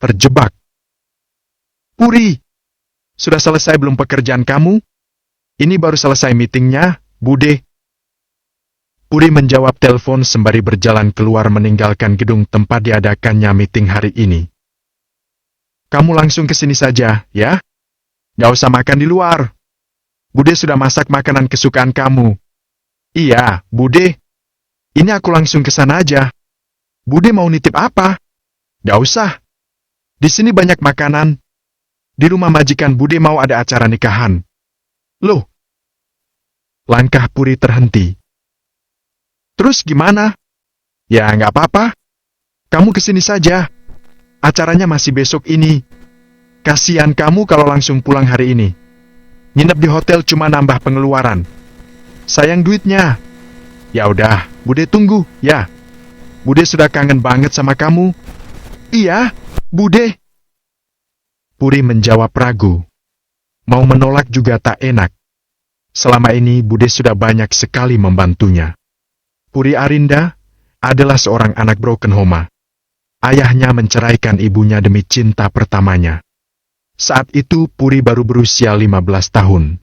terjebak. Puri, sudah selesai belum pekerjaan kamu? Ini baru selesai meetingnya, Bude. Puri menjawab telepon sembari berjalan keluar meninggalkan gedung tempat diadakannya meeting hari ini. Kamu langsung ke sini saja, ya? Gak usah makan di luar. Bude sudah masak makanan kesukaan kamu. Iya, Bude. Ini aku langsung ke sana aja. Bude mau nitip apa? Gak usah. Di sini banyak makanan. Di rumah majikan Bude mau ada acara nikahan. Loh? Langkah Puri terhenti. Terus gimana? Ya nggak apa-apa. Kamu kesini saja. Acaranya masih besok ini. Kasihan kamu kalau langsung pulang hari ini. Nginep di hotel cuma nambah pengeluaran. Sayang duitnya. Ya udah, Bude tunggu, ya. Bude sudah kangen banget sama kamu. Iya, Bude. Puri menjawab ragu. Mau menolak juga tak enak. Selama ini Bude sudah banyak sekali membantunya. Puri Arinda adalah seorang anak broken home. Ayahnya menceraikan ibunya demi cinta pertamanya. Saat itu Puri baru berusia 15 tahun.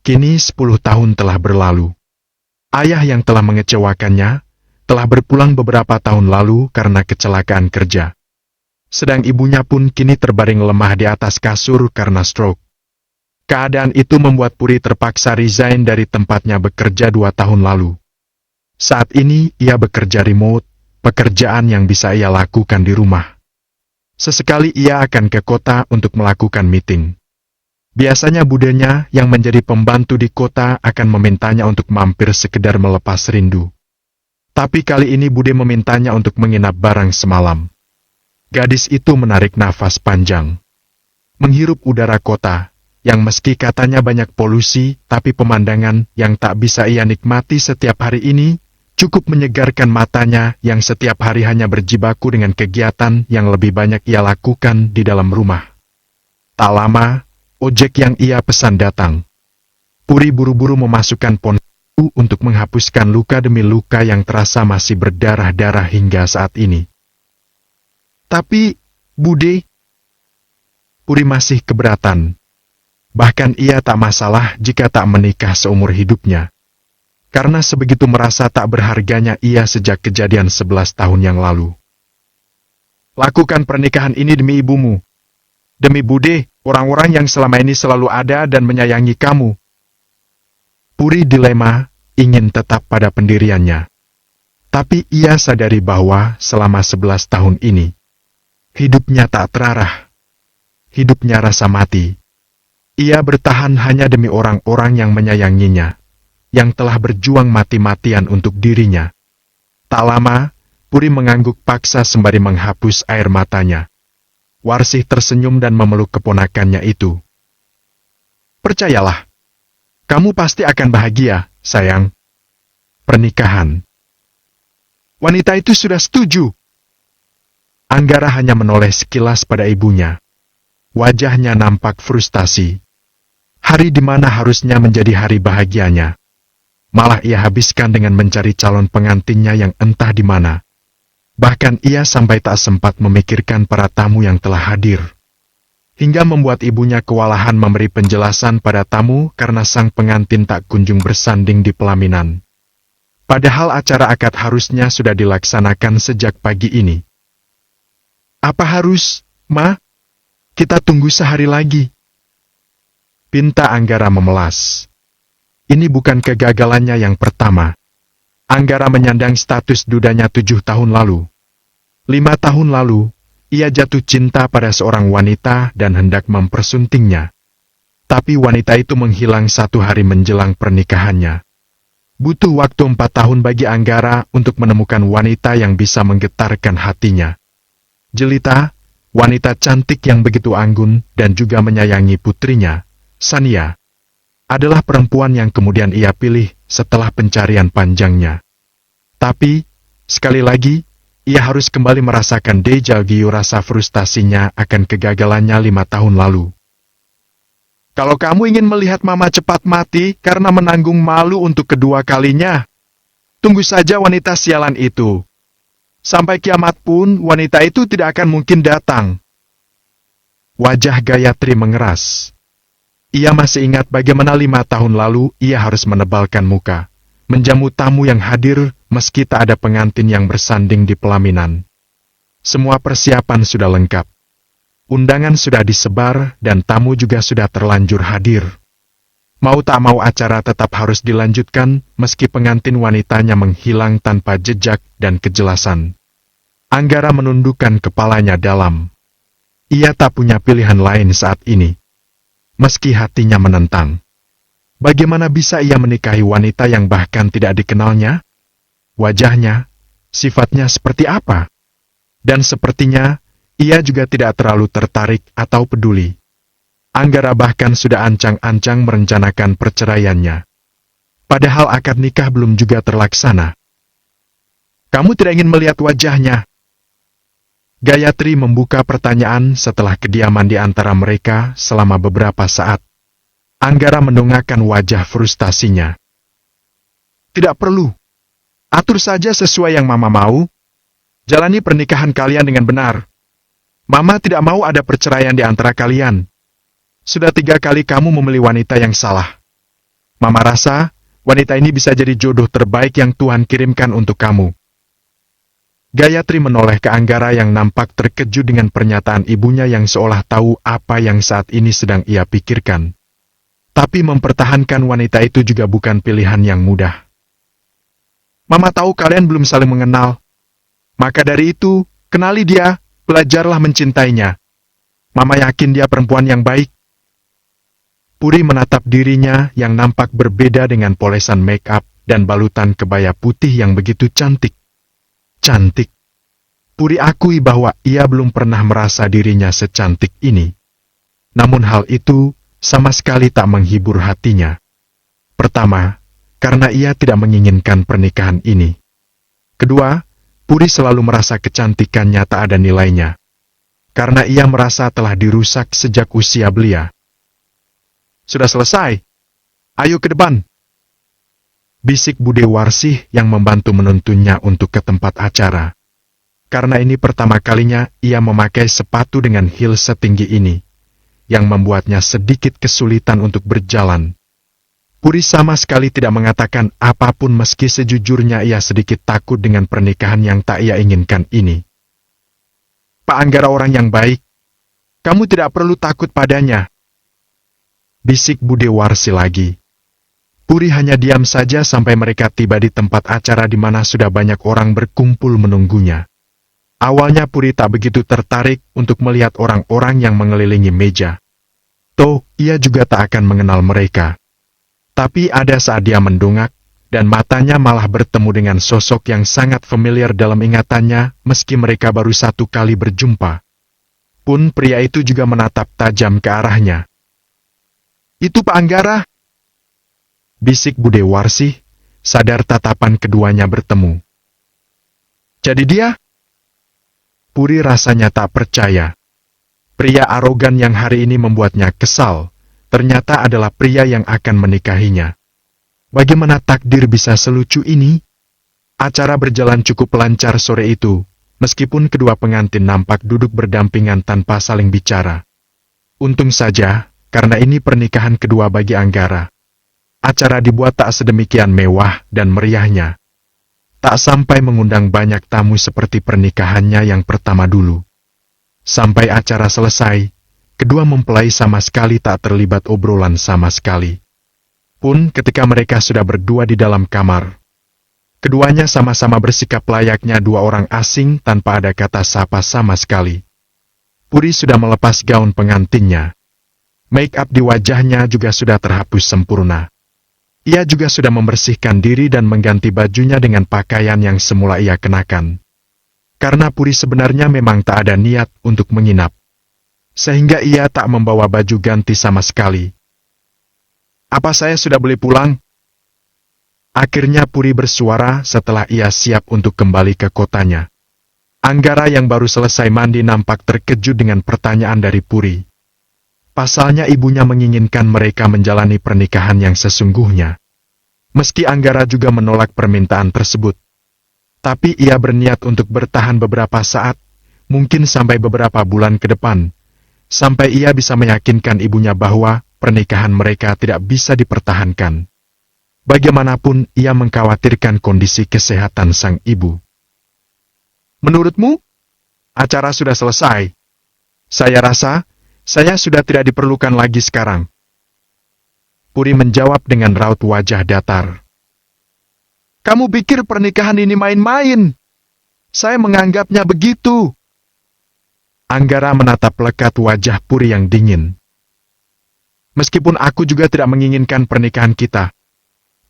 Kini 10 tahun telah berlalu. Ayah yang telah mengecewakannya, telah berpulang beberapa tahun lalu karena kecelakaan kerja. Sedang ibunya pun kini terbaring lemah di atas kasur karena stroke. Keadaan itu membuat Puri terpaksa resign dari tempatnya bekerja 2 tahun lalu. Saat ini ia bekerja remote, pekerjaan yang bisa ia lakukan di rumah. Sesekali ia akan ke kota untuk melakukan meeting. Biasanya budenya yang menjadi pembantu di kota akan memintanya untuk mampir sekedar melepas rindu. Tapi kali ini Bude memintanya untuk menginap barang semalam. Gadis itu menarik nafas panjang. Menghirup udara kota, yang meski katanya banyak polusi, tapi pemandangan yang tak bisa ia nikmati setiap hari ini, cukup menyegarkan matanya yang setiap hari hanya berjibaku dengan kegiatan yang lebih banyak ia lakukan di dalam rumah. Tak lama, ojek yang ia pesan datang. Puri buru-buru memasukkan ponsel untuk menghapuskan luka demi luka yang terasa masih berdarah-darah hingga saat ini. Tapi, Bude, Puri masih keberatan. Bahkan ia tak masalah jika tak menikah seumur hidupnya. Karena sebegitu merasa tak berharganya ia sejak kejadian 11 tahun yang lalu. Lakukan pernikahan ini demi ibumu. Demi Bude, orang-orang yang selama ini selalu ada dan menyayangi kamu. Puri dilema, ingin tetap pada pendiriannya. Tapi ia sadari bahwa selama 11 tahun ini, hidupnya tak terarah. Hidupnya rasa mati. Ia bertahan hanya demi orang-orang yang menyayanginya, yang telah berjuang mati-matian untuk dirinya. Tak lama, Puri mengangguk paksa sembari menghapus air matanya. Warsih tersenyum dan memeluk keponakannya itu. Percayalah, kamu pasti akan bahagia, sayang. Pernikahan. Wanita itu sudah setuju. Anggara hanya menoleh sekilas pada ibunya. Wajahnya nampak frustasi. Hari di mana harusnya menjadi hari bahagianya, malah ia habiskan dengan mencari calon pengantinnya yang entah di mana. Bahkan ia sampai tak sempat memikirkan para tamu yang telah hadir. Hingga membuat ibunya kewalahan memberi penjelasan pada tamu karena sang pengantin tak kunjung bersanding di pelaminan. Padahal acara akad harusnya sudah dilaksanakan sejak pagi ini. Apa harus, Ma? Kita tunggu sehari lagi. Pinta Anggara memelas. Ini bukan kegagalannya yang pertama. Anggara menyandang status dudanya 7 tahun lalu. 5 tahun lalu, ia jatuh cinta pada seorang wanita dan hendak mempersuntingnya. Tapi wanita itu menghilang 1 hari menjelang pernikahannya. Butuh waktu 4 tahun bagi Anggara untuk menemukan wanita yang bisa menggetarkan hatinya. Jelita, wanita cantik yang begitu anggun dan juga menyayangi putrinya, Sania, adalah perempuan yang kemudian ia pilih setelah pencarian panjangnya. Tapi, sekali lagi, ia harus kembali merasakan deja vu rasa frustasinya akan kegagalannya 5 tahun lalu. Kalau kamu ingin melihat Mama cepat mati karena menanggung malu untuk kedua kalinya, tunggu saja wanita sialan itu. Sampai kiamat pun wanita itu tidak akan mungkin datang. Wajah Gayatri mengeras. Ia masih ingat bagaimana 5 tahun lalu ia harus menebalkan muka, menjamu tamu yang hadir meski tak ada pengantin yang bersanding di pelaminan. Semua persiapan sudah lengkap. Undangan sudah disebar dan tamu juga sudah terlanjur hadir. Mau tak mau acara tetap harus dilanjutkan meski pengantin wanitanya menghilang tanpa jejak dan kejelasan. Anggara menundukkan kepalanya dalam. Ia tak punya pilihan lain saat ini. Meski hatinya menentang. Bagaimana bisa ia menikahi wanita yang bahkan tidak dikenalnya? Wajahnya, sifatnya seperti apa? Dan sepertinya, ia juga tidak terlalu tertarik atau peduli. Anggara bahkan sudah ancang-ancang merencanakan perceraiannya. Padahal akad nikah belum juga terlaksana. Kamu tidak ingin melihat wajahnya? Gayatri membuka pertanyaan setelah kediaman di antara mereka selama beberapa saat. Anggara mendongakkan wajah frustasinya. Tidak perlu. Atur saja sesuai yang Mama mau. Jalani pernikahan kalian dengan benar. Mama tidak mau ada perceraian di antara kalian. Sudah 3 kali kamu memilih wanita yang salah. Mama rasa wanita ini bisa jadi jodoh terbaik yang Tuhan kirimkan untuk kamu. Gayatri menoleh ke Anggara yang nampak terkejut dengan pernyataan ibunya yang seolah tahu apa yang saat ini sedang ia pikirkan. Tapi mempertahankan wanita itu juga bukan pilihan yang mudah. Mama tahu kalian belum saling mengenal. Maka dari itu, kenali dia, belajarlah mencintainya. Mama yakin dia perempuan yang baik. Puri menatap dirinya yang nampak berbeda dengan polesan make up dan balutan kebaya putih yang begitu cantik. Cantik. Puri akui bahwa ia belum pernah merasa dirinya secantik ini. Namun hal itu sama sekali tak menghibur hatinya. Pertama, karena ia tidak menginginkan pernikahan ini. Kedua, Puri selalu merasa kecantikannya tak ada nilainya. Karena ia merasa telah dirusak sejak usia belia. Sudah selesai. Ayo ke depan. Bisik Bude Warsih yang membantu menuntunnya untuk ke tempat acara. Karena ini pertama kalinya ia memakai sepatu dengan heel setinggi ini, yang membuatnya sedikit kesulitan untuk berjalan. Puri sama sekali tidak mengatakan apapun meski sejujurnya ia sedikit takut dengan pernikahan yang tak ia inginkan ini. Pak Anggara orang yang baik, kamu tidak perlu takut padanya. Bisik Bude Warsih lagi. Puri hanya diam saja sampai mereka tiba di tempat acara di mana sudah banyak orang berkumpul menunggunya. Awalnya Puri tak begitu tertarik untuk melihat orang-orang yang mengelilingi meja. Toh, ia juga tak akan mengenal mereka. Tapi ada saat dia mendongak, dan matanya malah bertemu dengan sosok yang sangat familiar dalam ingatannya meski mereka baru 1 kali berjumpa. Pun pria itu juga menatap tajam ke arahnya. Itu Pak Anggara. Bisik Bude Warsih, sadar tatapan keduanya bertemu. Jadi dia? Puri rasanya tak percaya. Pria arogan yang hari ini membuatnya kesal, ternyata adalah pria yang akan menikahinya. Bagaimana takdir bisa selucu ini? Acara berjalan cukup lancar sore itu, meskipun kedua pengantin nampak duduk berdampingan tanpa saling bicara. Untung saja, karena ini pernikahan kedua bagi Anggara. Acara dibuat tak sedemikian mewah dan meriahnya. Tak sampai mengundang banyak tamu seperti pernikahannya yang pertama dulu. Sampai acara selesai, kedua mempelai sama sekali tak terlibat obrolan sama sekali. Pun ketika mereka sudah berdua di dalam kamar, keduanya sama-sama bersikap layaknya 2 orang asing tanpa ada kata sapa sama sekali. Puri sudah melepas gaun pengantinnya. Make up di wajahnya juga sudah terhapus sempurna. Ia juga sudah membersihkan diri dan mengganti bajunya dengan pakaian yang semula ia kenakan. Karena Puri sebenarnya memang tak ada niat untuk menginap. Sehingga ia tak membawa baju ganti sama sekali. Apa saya sudah boleh pulang? Akhirnya Puri bersuara setelah ia siap untuk kembali ke kotanya. Anggara yang baru selesai mandi nampak terkejut dengan pertanyaan dari Puri. Pasalnya ibunya menginginkan mereka menjalani pernikahan yang sesungguhnya. Meski Anggara juga menolak permintaan tersebut. Tapi ia berniat untuk bertahan beberapa saat, mungkin sampai beberapa bulan ke depan, sampai ia bisa meyakinkan ibunya bahwa pernikahan mereka tidak bisa dipertahankan. Bagaimanapun ia mengkhawatirkan kondisi kesehatan sang ibu. Menurutmu, acara sudah selesai. Saya rasa, saya sudah tidak diperlukan lagi sekarang. Puri menjawab dengan raut wajah datar. Kamu pikir pernikahan ini main-main? Saya menganggapnya begitu. Anggara menatap lekat wajah Puri yang dingin. Meskipun aku juga tidak menginginkan pernikahan kita,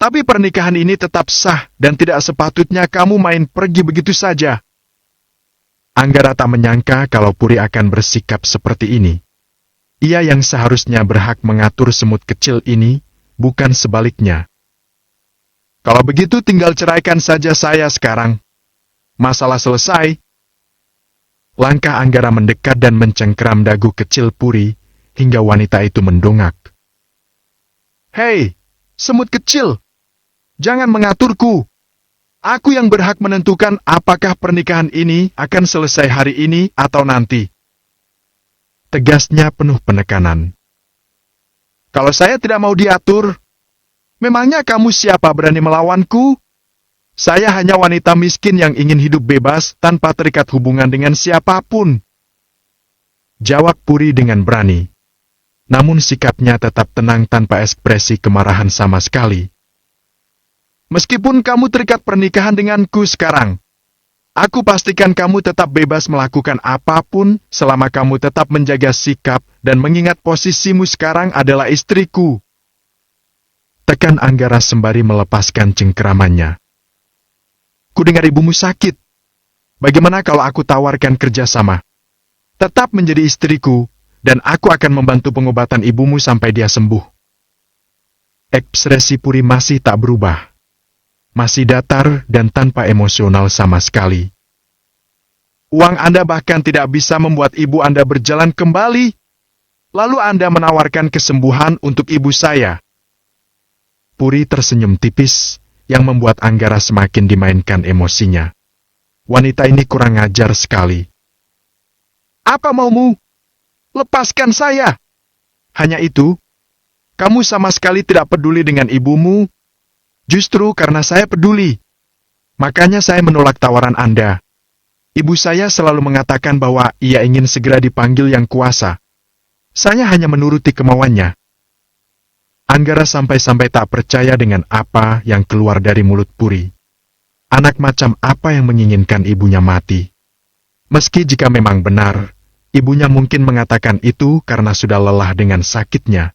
tapi pernikahan ini tetap sah dan tidak sepatutnya kamu main pergi begitu saja. Anggara tak menyangka kalau Puri akan bersikap seperti ini. Ia yang seharusnya berhak mengatur semut kecil ini, bukan sebaliknya. Kalau begitu tinggal ceraikan saja saya sekarang. Masalah selesai. Langkah Anggara mendekat dan mencengkeram dagu kecil Puri, hingga wanita itu mendongak. Hei, semut kecil! Jangan mengaturku! Aku yang berhak menentukan apakah pernikahan ini akan selesai hari ini atau nanti. Tegasnya penuh penekanan. Kalau saya tidak mau diatur, memangnya kamu siapa berani melawanku? Saya hanya wanita miskin yang ingin hidup bebas tanpa terikat hubungan dengan siapapun. Jawab Puri dengan berani. Namun sikapnya tetap tenang tanpa ekspresi kemarahan sama sekali. Meskipun kamu terikat pernikahan denganku sekarang, aku pastikan kamu tetap bebas melakukan apapun selama kamu tetap menjaga sikap dan mengingat posisimu sekarang adalah istriku. Tekan Anggara sembari melepaskan cengkeramannya. Kudengar ibumu sakit. Bagaimana kalau aku tawarkan kerjasama? Tetap menjadi istriku, dan aku akan membantu pengobatan ibumu sampai dia sembuh. Ekspresi Puri masih tak berubah. Masih datar dan tanpa emosional sama sekali. Uang Anda bahkan tidak bisa membuat ibu Anda berjalan kembali. Lalu Anda menawarkan kesembuhan untuk ibu saya. Puri tersenyum tipis, yang membuat Anggara semakin dimainkan emosinya. Wanita ini kurang ajar sekali. Apa maumu? Lepaskan saya. Hanya itu, kamu sama sekali tidak peduli dengan ibumu. Justru karena saya peduli. Makanya saya menolak tawaran Anda. Ibu saya selalu mengatakan bahwa ia ingin segera dipanggil yang kuasa. Saya hanya menuruti kemauannya. Anggara sampai-sampai tak percaya dengan apa yang keluar dari mulut Puri. Anak macam apa yang menginginkan ibunya mati? Meski jika memang benar, ibunya mungkin mengatakan itu karena sudah lelah dengan sakitnya.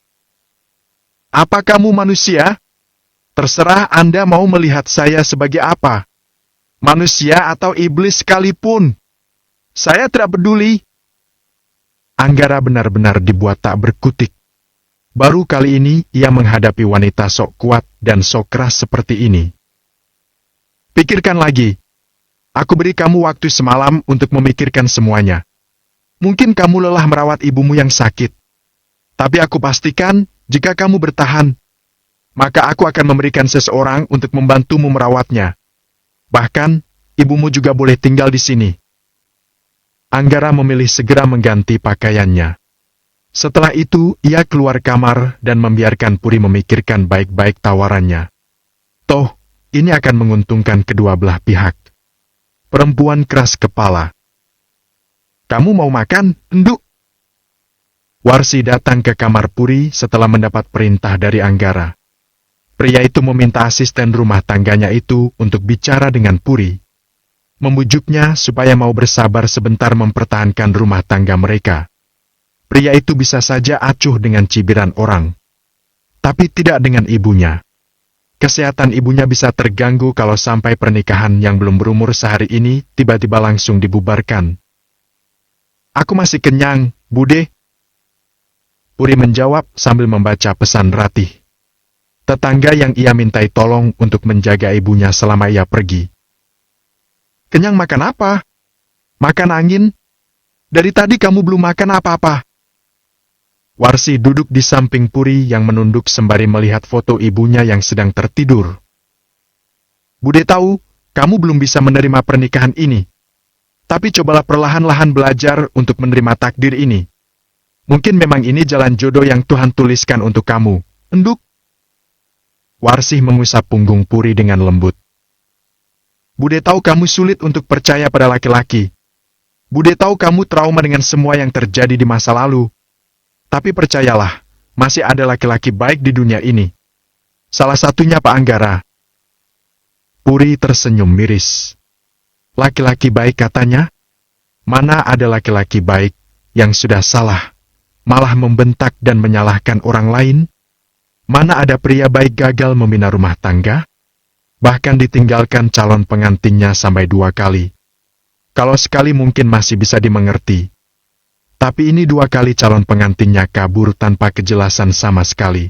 Apa kamu manusia? Terserah Anda mau melihat saya sebagai apa. Manusia atau iblis sekalipun. Saya tidak peduli. Anggara benar-benar dibuat tak berkutik. Baru kali ini ia menghadapi wanita sok kuat dan sok keras seperti ini. Pikirkan lagi. Aku beri kamu waktu semalam untuk memikirkan semuanya. Mungkin kamu lelah merawat ibumu yang sakit. Tapi aku pastikan, jika kamu bertahan, maka aku akan memberikan seseorang untuk membantumu merawatnya. Bahkan, ibumu juga boleh tinggal di sini. Anggara memilih segera mengganti pakaiannya. Setelah itu, ia keluar kamar dan membiarkan Puri memikirkan baik-baik tawarannya. Toh, ini akan menguntungkan kedua belah pihak. Perempuan keras kepala. Kamu mau makan, Nduk? Warsi datang ke kamar Puri setelah mendapat perintah dari Anggara. Pria itu meminta asisten rumah tangganya itu untuk bicara dengan Puri. Membujuknya supaya mau bersabar sebentar mempertahankan rumah tangga mereka. Pria itu bisa saja acuh dengan cibiran orang. Tapi tidak dengan ibunya. Kesehatan ibunya bisa terganggu kalau sampai pernikahan yang belum berumur sehari ini tiba-tiba langsung dibubarkan. Aku masih kenyang, Bude. Puri menjawab sambil membaca pesan Ratih. Tetangga yang ia mintai tolong untuk menjaga ibunya selama ia pergi. Kenyang makan apa? Makan angin? Dari tadi kamu belum makan apa-apa. Warsi duduk di samping Puri yang menunduk sembari melihat foto ibunya yang sedang tertidur. Bude tahu, kamu belum bisa menerima pernikahan ini. Tapi cobalah perlahan-lahan belajar untuk menerima takdir ini. Mungkin memang ini jalan jodoh yang Tuhan tuliskan untuk kamu, Enduk. Warsih mengusap punggung Puri dengan lembut. Bude tahu kamu sulit untuk percaya pada laki-laki. Bude tahu kamu trauma dengan semua yang terjadi di masa lalu. Tapi percayalah, masih ada laki-laki baik di dunia ini. Salah satunya Pak Anggara. Puri tersenyum miris. Laki-laki baik katanya? Mana ada laki-laki baik yang sudah salah, malah membentak dan menyalahkan orang lain? Mana ada pria baik gagal membina rumah tangga? Bahkan ditinggalkan calon pengantinnya sampai 2 kali. Kalau sekali mungkin masih bisa dimengerti. Tapi ini 2 kali calon pengantinnya kabur tanpa kejelasan sama sekali.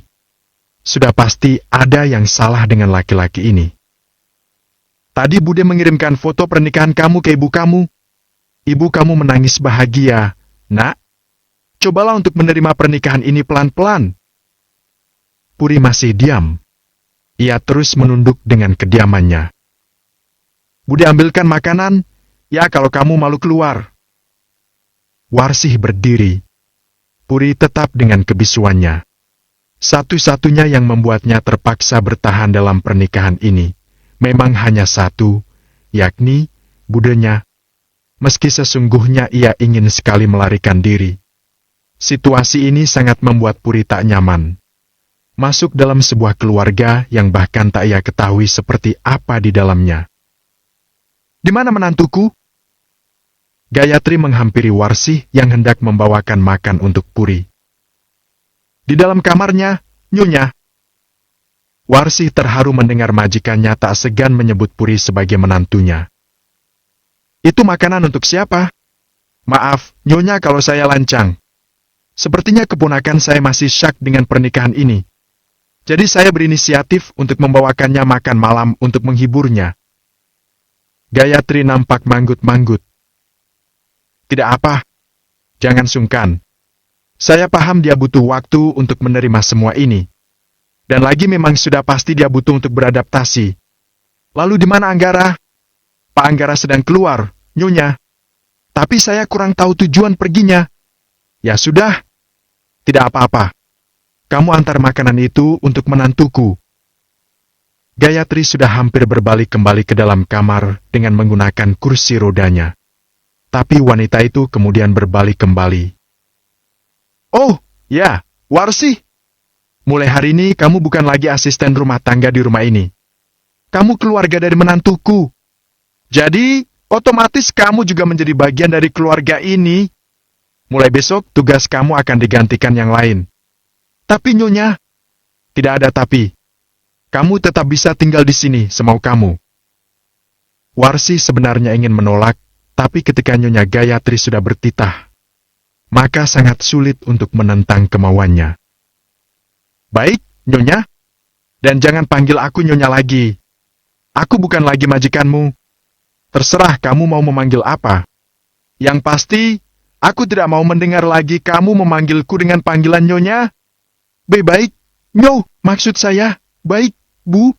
Sudah pasti ada yang salah dengan laki-laki ini. Tadi Bude mengirimkan foto pernikahan kamu ke ibu kamu. Ibu kamu menangis bahagia, Nak. Cobalah untuk menerima pernikahan ini pelan-pelan. Puri masih diam. Ia terus menunduk dengan kediamannya. Bude ambilkan makanan, ya kalau kamu malu keluar. Warsih berdiri. Puri tetap dengan kebisuannya. Satu-satunya yang membuatnya terpaksa bertahan dalam pernikahan ini, memang hanya satu, yakni budenya. Meski sesungguhnya ia ingin sekali melarikan diri. Situasi ini sangat membuat Puri tak nyaman. Masuk dalam sebuah keluarga yang bahkan tak ia ketahui seperti apa di dalamnya. Di mana menantuku? Gayatri menghampiri Warsih yang hendak membawakan makan untuk Puri. Di dalam kamarnya, Nyonya. Warsih terharu mendengar majikannya tak segan menyebut Puri sebagai menantunya. Itu makanan untuk siapa? Maaf, Nyonya kalau saya lancang. Sepertinya keponakan saya masih syak dengan pernikahan ini. Jadi saya berinisiatif untuk membawakannya makan malam untuk menghiburnya. Gayatri nampak manggut-manggut. Tidak apa, jangan sungkan. Saya paham dia butuh waktu untuk menerima semua ini. Dan lagi memang sudah pasti dia butuh untuk beradaptasi. Lalu di mana Anggara? Pak Anggara sedang keluar, Nyonya. Tapi saya kurang tahu tujuan perginya. Ya sudah, tidak apa-apa. Kamu antar makanan itu untuk menantuku. Gayatri sudah hampir berbalik kembali ke dalam kamar dengan menggunakan kursi rodanya. Tapi wanita itu kemudian berbalik kembali. Oh, ya, Warsih. Mulai hari ini kamu bukan lagi asisten rumah tangga di rumah ini. Kamu keluarga dari menantuku. Jadi, otomatis kamu juga menjadi bagian dari keluarga ini. Mulai besok, tugas kamu akan digantikan yang lain. Tapi Nyonya, tidak ada tapi. Kamu tetap bisa tinggal di sini semau kamu. Warsih sebenarnya ingin menolak, tapi ketika Nyonya Gayatri sudah bertitah, maka sangat sulit untuk menentang kemauannya. Baik, Nyonya. Dan jangan panggil aku Nyonya lagi. Aku bukan lagi majikanmu. Terserah kamu mau memanggil apa. Yang pasti, aku tidak mau mendengar lagi kamu memanggilku dengan panggilan Nyonya. Baik, Nyo, maksud saya, baik, Bu.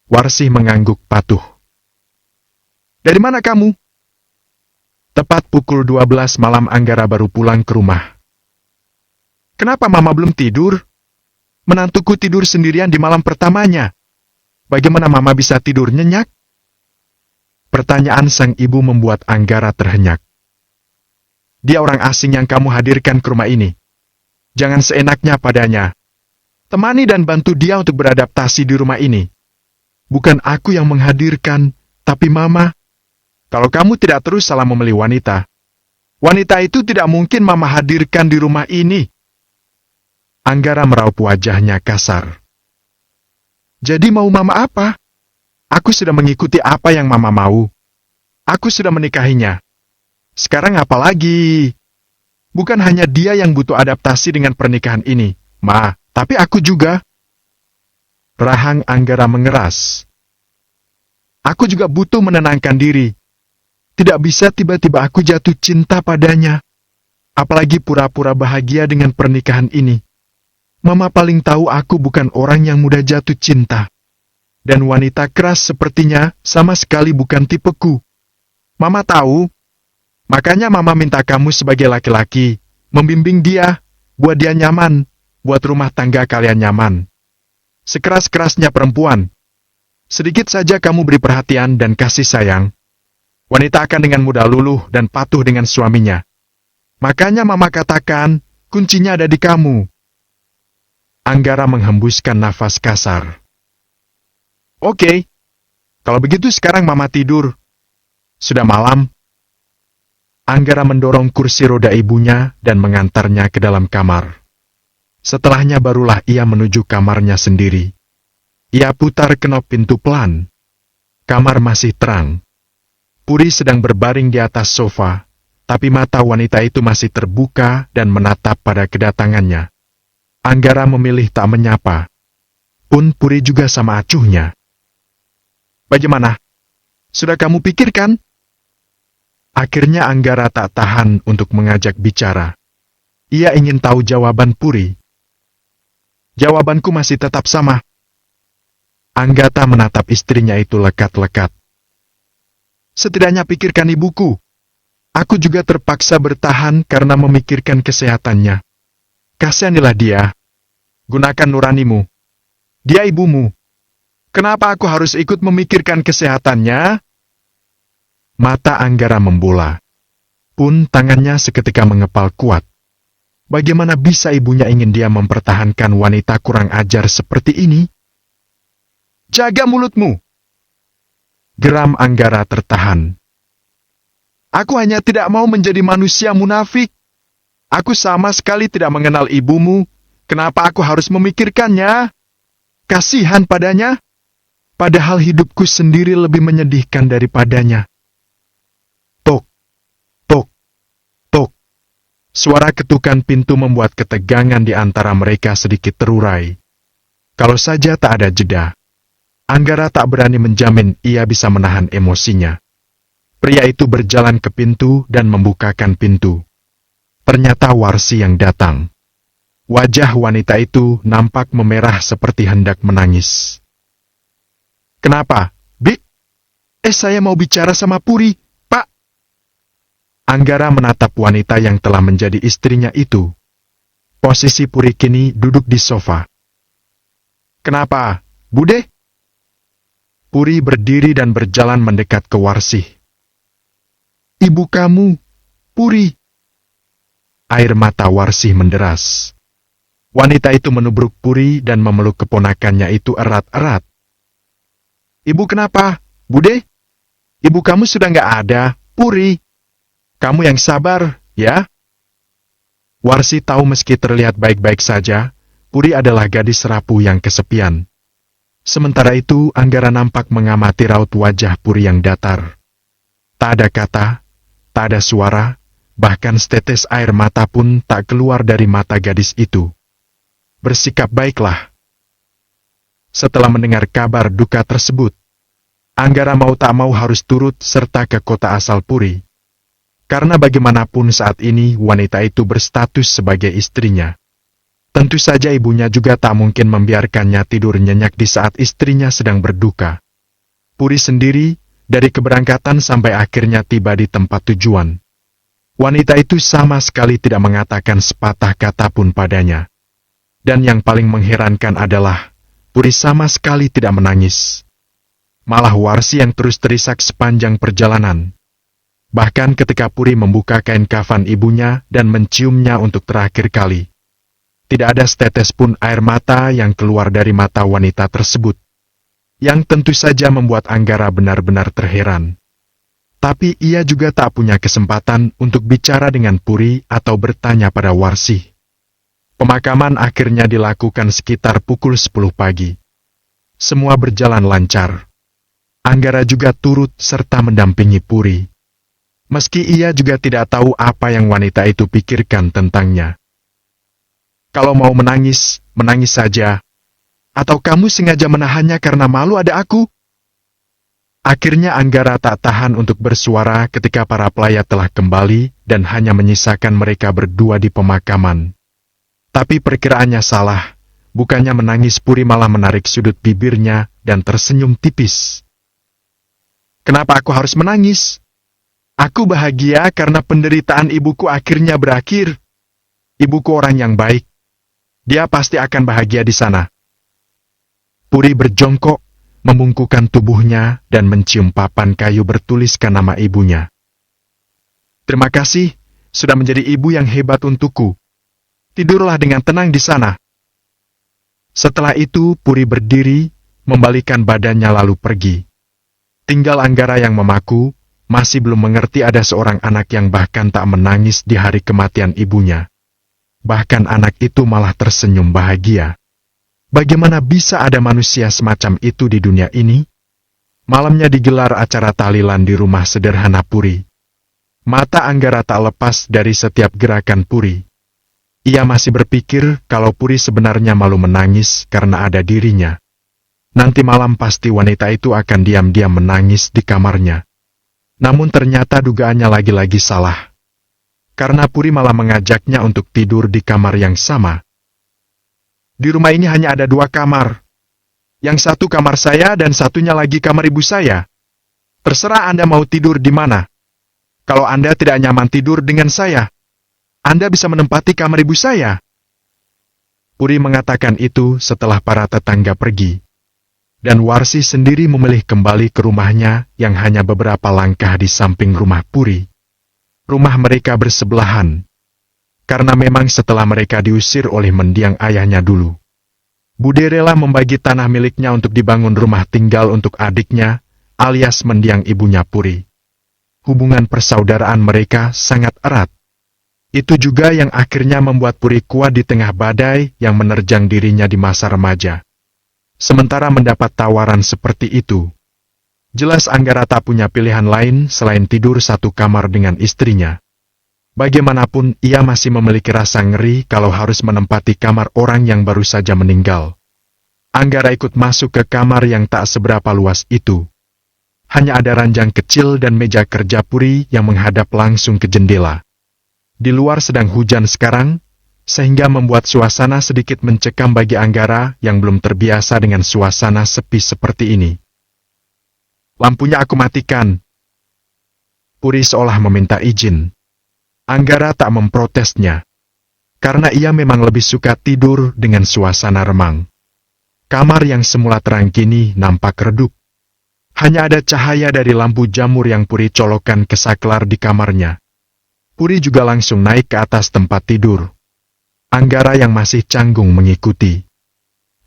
Warsih mengangguk patuh. Dari mana kamu? Tepat pukul 12 malam Anggara baru pulang ke rumah. Kenapa Mama belum tidur? Menantuku tidur sendirian di malam pertamanya. Bagaimana Mama bisa tidur nyenyak? Pertanyaan sang ibu membuat Anggara terhenyak. Dia orang asing yang kamu hadirkan ke rumah ini. Jangan seenaknya padanya. Temani dan bantu dia untuk beradaptasi di rumah ini. Bukan aku yang menghadirkan, tapi Mama. Kalau kamu tidak terus salah memilih wanita, wanita itu tidak mungkin Mama hadirkan di rumah ini. Anggara meraup wajahnya kasar. Jadi mau Mama apa? Aku sudah mengikuti apa yang Mama mau. Aku sudah menikahinya. Sekarang apa lagi? Bukan hanya dia yang butuh adaptasi dengan pernikahan ini, Ma, tapi aku juga. Rahang Anggara mengeras. Aku juga butuh menenangkan diri. Tidak bisa tiba-tiba aku jatuh cinta padanya. Apalagi pura-pura bahagia dengan pernikahan ini. Mama paling tahu aku bukan orang yang mudah jatuh cinta. Dan wanita keras sepertinya sama sekali bukan tipeku. Mama tahu. Makanya Mama minta kamu sebagai laki-laki membimbing dia, buat dia nyaman, buat rumah tangga kalian nyaman. Sekeras-kerasnya perempuan, sedikit saja kamu beri perhatian dan kasih sayang, wanita akan dengan mudah luluh dan patuh dengan suaminya. Makanya Mama katakan, kuncinya ada di kamu. Anggara menghembuskan nafas kasar. Oke, kalau begitu sekarang Mama tidur. Sudah malam. Anggara mendorong kursi roda ibunya dan mengantarnya ke dalam kamar. Setelahnya barulah ia menuju kamarnya sendiri. Ia putar kenop pintu pelan. Kamar masih terang. Puri sedang berbaring di atas sofa, tapi mata wanita itu masih terbuka dan menatap pada kedatangannya. Anggara memilih tak menyapa. Pun Puri juga sama acuhnya. Bagaimana? Sudah kamu pikirkan? Akhirnya Anggara tak tahan untuk mengajak bicara. Ia ingin tahu jawaban Puri. Jawabanku masih tetap sama. Anggata menatap istrinya itu lekat-lekat. Setidaknya pikirkan ibuku. Aku juga terpaksa bertahan karena memikirkan kesehatannya. Kasihanilah dia. Gunakan nuranimu. Dia ibumu. Kenapa aku harus ikut memikirkan kesehatannya? Mata Anggara membola. Pun tangannya seketika mengepal kuat. Bagaimana bisa ibunya ingin dia mempertahankan wanita kurang ajar seperti ini? Jaga mulutmu! Geram Anggara tertahan. Aku hanya tidak mau menjadi manusia munafik. Aku sama sekali tidak mengenal ibumu. Kenapa aku harus memikirkannya? Kasihan padanya. Padahal hidupku sendiri lebih menyedihkan daripadanya. Tok, tok, tok. Suara ketukan pintu membuat ketegangan di antara mereka sedikit terurai. Kalau saja tak ada jeda. Anggara tak berani menjamin ia bisa menahan emosinya. Pria itu berjalan ke pintu dan membukakan pintu. Ternyata Warsi yang datang. Wajah wanita itu nampak memerah seperti hendak menangis. Kenapa, Bi? Saya mau bicara sama Puri, Pak. Anggara menatap wanita yang telah menjadi istrinya itu. Posisi Puri kini duduk di sofa. Kenapa, Bude? Puri berdiri dan berjalan mendekat ke Warsih. Ibu kamu, Puri. Air mata Warsih menderas. Wanita itu menubruk Puri dan memeluk keponakannya itu erat-erat. Ibu kenapa, Bude? Ibu kamu sudah nggak ada, Puri. Kamu yang sabar, ya? Warsi tahu meski terlihat baik-baik saja, Puri adalah gadis rapuh yang kesepian. Sementara itu, Anggara nampak mengamati raut wajah Puri yang datar. Tak ada kata, tak ada suara, bahkan setetes air mata pun tak keluar dari mata gadis itu. Bersikap baiklah. Setelah mendengar kabar duka tersebut, Anggara mau tak mau harus turut serta ke kota asal Puri. Karena bagaimanapun saat ini wanita itu berstatus sebagai istrinya. Tentu saja ibunya juga tak mungkin membiarkannya tidur nyenyak di saat istrinya sedang berduka. Puri sendiri, dari keberangkatan sampai akhirnya tiba di tempat tujuan. Wanita itu sama sekali tidak mengatakan sepatah kata pun padanya. Dan yang paling mengherankan adalah, Puri sama sekali tidak menangis. Malah Warsi yang terus terisak sepanjang perjalanan. Bahkan ketika Puri membuka kain kafan ibunya dan menciumnya untuk terakhir kali. Tidak ada setetes pun air mata yang keluar dari mata wanita tersebut. Yang tentu saja membuat Anggara benar-benar terheran. Tapi ia juga tak punya kesempatan untuk bicara dengan Puri atau bertanya pada Warsi. Pemakaman akhirnya dilakukan sekitar pukul 10 pagi. Semua berjalan lancar. Anggara juga turut serta mendampingi Puri. Meski ia juga tidak tahu apa yang wanita itu pikirkan tentangnya. Kalau mau menangis, menangis saja. Atau kamu sengaja menahannya karena malu ada aku? Akhirnya Anggara tak tahan untuk bersuara ketika para pelayat telah kembali dan hanya menyisakan mereka berdua di pemakaman. Tapi perkiraannya salah, bukannya menangis Puri malah menarik sudut bibirnya dan tersenyum tipis. Kenapa aku harus menangis? Aku bahagia karena penderitaan ibuku akhirnya berakhir. Ibuku orang yang baik. Dia pasti akan bahagia di sana. Puri berjongkok, membungkukkan tubuhnya dan mencium papan kayu bertuliskan nama ibunya. Terima kasih, sudah menjadi ibu yang hebat untukku. Tidurlah dengan tenang di sana. Setelah itu Puri berdiri, membalikan badannya lalu pergi. Tinggal Anggara yang memaku, masih belum mengerti ada seorang anak yang bahkan tak menangis di hari kematian ibunya. Bahkan anak itu malah tersenyum bahagia. Bagaimana bisa ada manusia semacam itu di dunia ini? Malamnya digelar acara tahlilan di rumah sederhana Puri. Mata Anggara tak lepas dari setiap gerakan Puri. Ia masih berpikir kalau Puri sebenarnya malu menangis karena ada dirinya. Nanti malam pasti wanita itu akan diam-diam menangis di kamarnya. Namun ternyata dugaannya lagi-lagi salah. Karena Puri malah mengajaknya untuk tidur di kamar yang sama. Di rumah ini hanya ada 2 kamar. Yang satu kamar saya dan satunya lagi kamar ibu saya. Terserah Anda mau tidur di mana. Kalau Anda tidak nyaman tidur dengan saya, Anda bisa menempati kamar ibu saya. Puri mengatakan itu setelah para tetangga pergi. Dan Warsi sendiri memilih kembali ke rumahnya yang hanya beberapa langkah di samping rumah Puri. Rumah mereka bersebelahan. Karena memang setelah mereka diusir oleh mendiang ayahnya dulu. Bude rela membagi tanah miliknya untuk dibangun rumah tinggal untuk adiknya, alias mendiang ibunya Puri. Hubungan persaudaraan mereka sangat erat. Itu juga yang akhirnya membuat Puri kuat di tengah badai yang menerjang dirinya di masa remaja. Sementara mendapat tawaran seperti itu, jelas Anggara tak punya pilihan lain selain tidur satu kamar dengan istrinya. Bagaimanapun ia masih memiliki rasa ngeri kalau harus menempati kamar orang yang baru saja meninggal. Anggara ikut masuk ke kamar yang tak seberapa luas itu. Hanya ada ranjang kecil dan meja kerja Puri yang menghadap langsung ke jendela. Di luar sedang hujan sekarang, sehingga membuat suasana sedikit mencekam bagi Anggara yang belum terbiasa dengan suasana sepi seperti ini. Lampunya aku matikan. Puri seolah meminta izin. Anggara tak memprotesnya. Karena ia memang lebih suka tidur dengan suasana remang. Kamar yang semula terang kini nampak redup. Hanya ada cahaya dari lampu jamur yang Puri colokkan ke saklar di kamarnya. Puri juga langsung naik ke atas tempat tidur. Anggara yang masih canggung mengikuti.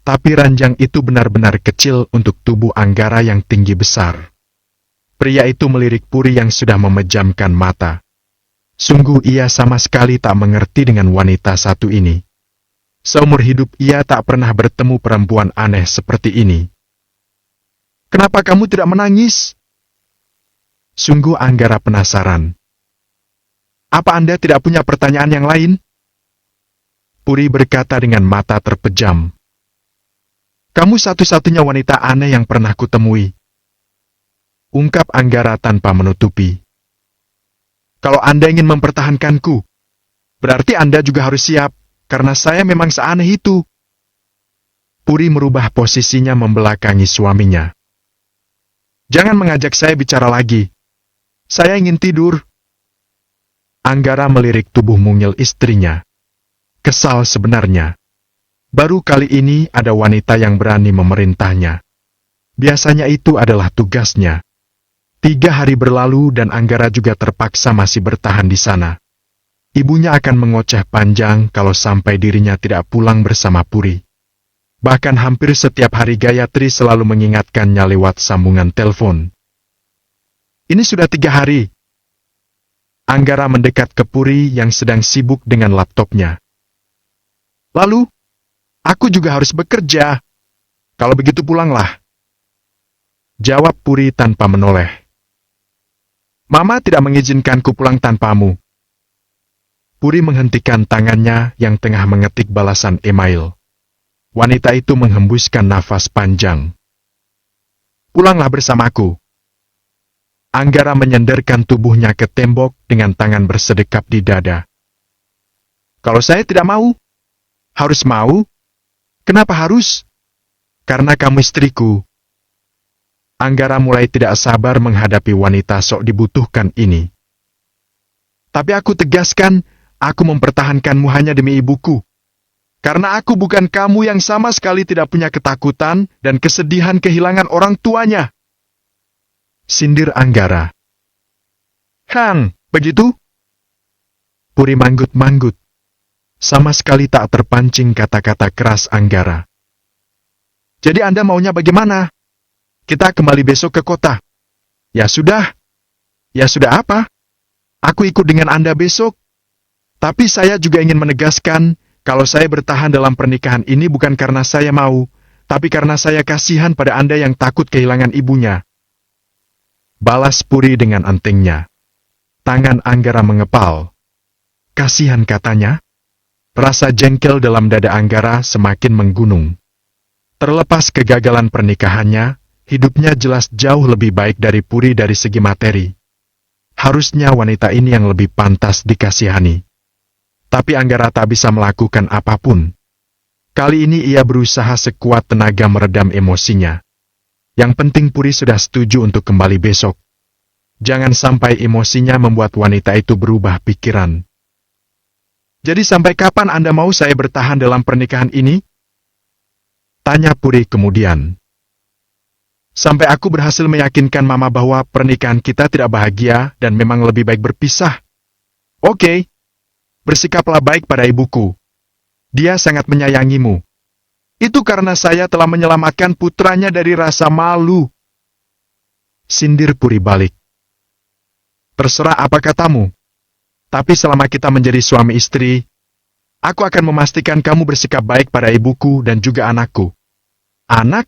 Tapi ranjang itu benar-benar kecil untuk tubuh Anggara yang tinggi besar. Pria itu melirik Puri yang sudah memejamkan mata. Sungguh ia sama sekali tak mengerti dengan wanita satu ini. Seumur hidup ia tak pernah bertemu perempuan aneh seperti ini. Kenapa kamu tidak menangis? Sungguh Anggara penasaran. Apa Anda tidak punya pertanyaan yang lain? Puri berkata dengan mata terpejam. Kamu satu-satunya wanita aneh yang pernah kutemui. Ungkap Anggara tanpa menutupi. Kalau Anda ingin mempertahankanku, berarti Anda juga harus siap, karena saya memang seaneh itu. Puri merubah posisinya membelakangi suaminya. Jangan mengajak saya bicara lagi. Saya ingin tidur. Anggara melirik tubuh mungil istrinya. Kesal sebenarnya. Baru kali ini ada wanita yang berani memerintahnya. Biasanya itu adalah tugasnya. 3 hari berlalu dan Anggara juga terpaksa masih bertahan di sana. Ibunya akan mengoceh panjang kalau sampai dirinya tidak pulang bersama Puri. Bahkan hampir setiap hari Gayatri selalu mengingatkannya lewat sambungan telepon. Ini sudah 3 hari. Anggara mendekat ke Puri yang sedang sibuk dengan laptopnya. Lalu, aku juga harus bekerja. Kalau begitu pulanglah. Jawab Puri tanpa menoleh. Mama tidak mengizinkanku pulang tanpamu. Puri menghentikan tangannya yang tengah mengetik balasan email. Wanita itu menghembuskan nafas panjang. Pulanglah bersamaku. Anggara menyenderkan tubuhnya ke tembok dengan tangan bersedekap di dada. Kalau saya tidak mau, harus mau? Kenapa harus? Karena kamu istriku. Anggara mulai tidak sabar menghadapi wanita sok dibutuhkan ini. Tapi aku tegaskan, aku mempertahankanmu hanya demi ibuku. Karena aku bukan kamu yang sama sekali tidak punya ketakutan dan kesedihan kehilangan orang tuanya. Sindir Anggara. Hang, begitu? Puri manggut-manggut. Sama sekali tak terpancing kata-kata keras Anggara. Jadi Anda maunya bagaimana? Kita kembali besok ke kota. Ya sudah. Ya sudah apa? Aku ikut dengan Anda besok. Tapi saya juga ingin menegaskan, kalau saya bertahan dalam pernikahan ini bukan karena saya mau, tapi karena saya kasihan pada Anda yang takut kehilangan ibunya. Balas Puri dengan entengnya. Tangan Anggara mengepal. Kasihan katanya. Rasa jengkel dalam dada Anggara semakin menggunung. Terlepas kegagalan pernikahannya, hidupnya jelas jauh lebih baik dari Puri dari segi materi. Harusnya wanita ini yang lebih pantas dikasihani. Tapi Anggara tak bisa melakukan apapun. Kali ini ia berusaha sekuat tenaga meredam emosinya. Yang penting Puri sudah setuju untuk kembali besok. Jangan sampai emosinya membuat wanita itu berubah pikiran. Jadi sampai kapan Anda mau saya bertahan dalam pernikahan ini? Tanya Puri kemudian. Sampai aku berhasil meyakinkan Mama bahwa pernikahan kita tidak bahagia dan memang lebih baik berpisah. Oke. Bersikaplah baik pada ibuku. Dia sangat menyayangimu. Itu karena saya telah menyelamatkan putranya dari rasa malu. Sindir Puri balik. Terserah apa katamu. Tapi selama kita menjadi suami istri, aku akan memastikan kamu bersikap baik pada ibuku dan juga anakku. Anak?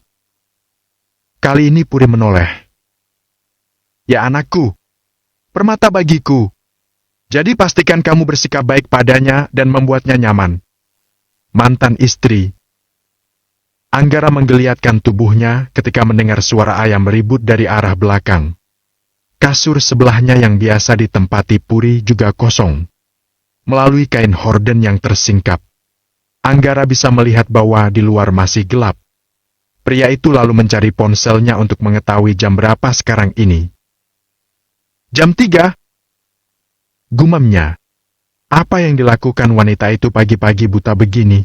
Kali ini Puri menoleh. Ya anakku. Permata bagiku. Jadi pastikan kamu bersikap baik padanya dan membuatnya nyaman. Mantan istri. Anggara menggeliatkan tubuhnya ketika mendengar suara ayam ribut dari arah belakang. Kasur sebelahnya yang biasa ditempati Puri juga kosong. Melalui kain horden yang tersingkap, Anggara bisa melihat bahwa di luar masih gelap. Pria itu lalu mencari ponselnya untuk mengetahui jam berapa sekarang ini. Jam 3. Gumamnya. Apa yang dilakukan wanita itu pagi-pagi buta begini?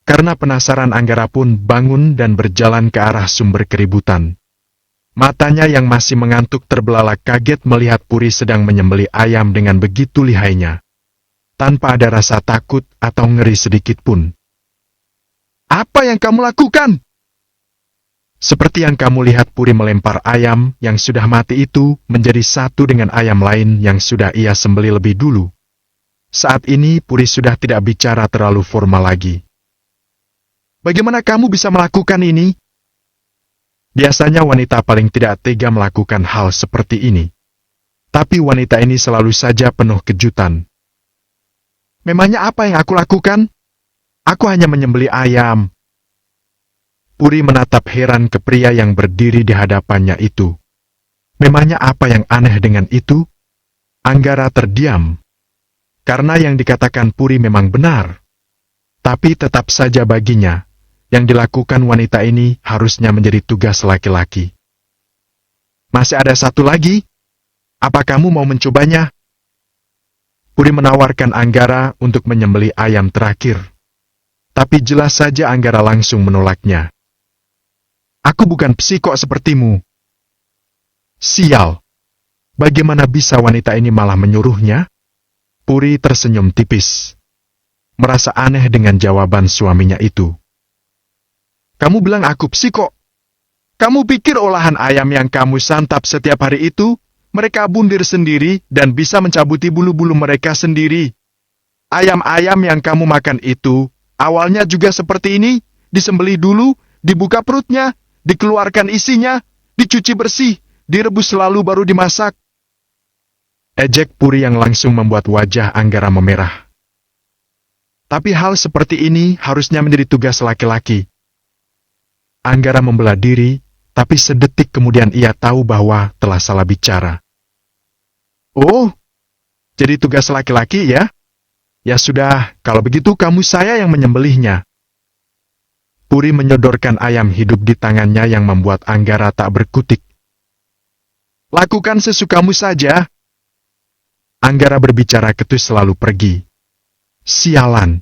Karena penasaran Anggara pun bangun dan berjalan ke arah sumber keributan. Matanya yang masih mengantuk terbelalak kaget melihat Puri sedang menyembelih ayam dengan begitu lihainya. Tanpa ada rasa takut atau ngeri sedikit pun. Apa yang kamu lakukan? Seperti yang kamu lihat Puri melempar ayam yang sudah mati itu menjadi satu dengan ayam lain yang sudah ia sembelih lebih dulu. Saat ini Puri sudah tidak bicara terlalu formal lagi. Bagaimana kamu bisa melakukan ini? Biasanya wanita paling tidak tega melakukan hal seperti ini. Tapi wanita ini selalu saja penuh kejutan. Memangnya apa yang aku lakukan? Aku hanya menyembelih ayam. Puri menatap heran ke pria yang berdiri di hadapannya itu. Memangnya apa yang aneh dengan itu? Anggara terdiam. Karena yang dikatakan Puri memang benar. Tapi tetap saja baginya, yang dilakukan wanita ini harusnya menjadi tugas laki-laki. Masih ada satu lagi? Apa kamu mau mencobanya? Puri menawarkan Anggara untuk menyembelih ayam terakhir. Tapi jelas saja Anggara langsung menolaknya. Aku bukan psikok sepertimu. Sial. Bagaimana bisa wanita ini malah menyuruhnya? Puri tersenyum tipis. Merasa aneh dengan jawaban suaminya itu. Kamu bilang aku psikok. Kamu pikir olahan ayam yang kamu santap setiap hari itu, mereka bundir sendiri dan bisa mencabuti bulu-bulu mereka sendiri. Ayam-ayam yang kamu makan itu, awalnya juga seperti ini, disembelih dulu, dibuka perutnya, dikeluarkan isinya, dicuci bersih, direbus lalu baru dimasak. Ejek Puri yang langsung membuat wajah Anggara memerah. Tapi hal seperti ini harusnya menjadi tugas laki-laki. Anggara membelah diri, tapi sedetik kemudian ia tahu bahwa telah salah bicara. Oh, jadi tugas laki-laki ya? Ya sudah, kalau begitu kamu saya yang menyembelihnya. Puri menyodorkan ayam hidup di tangannya yang membuat Anggara tak berkutik. Lakukan sesukamu saja. Anggara berbicara ketus lalu pergi. Sialan.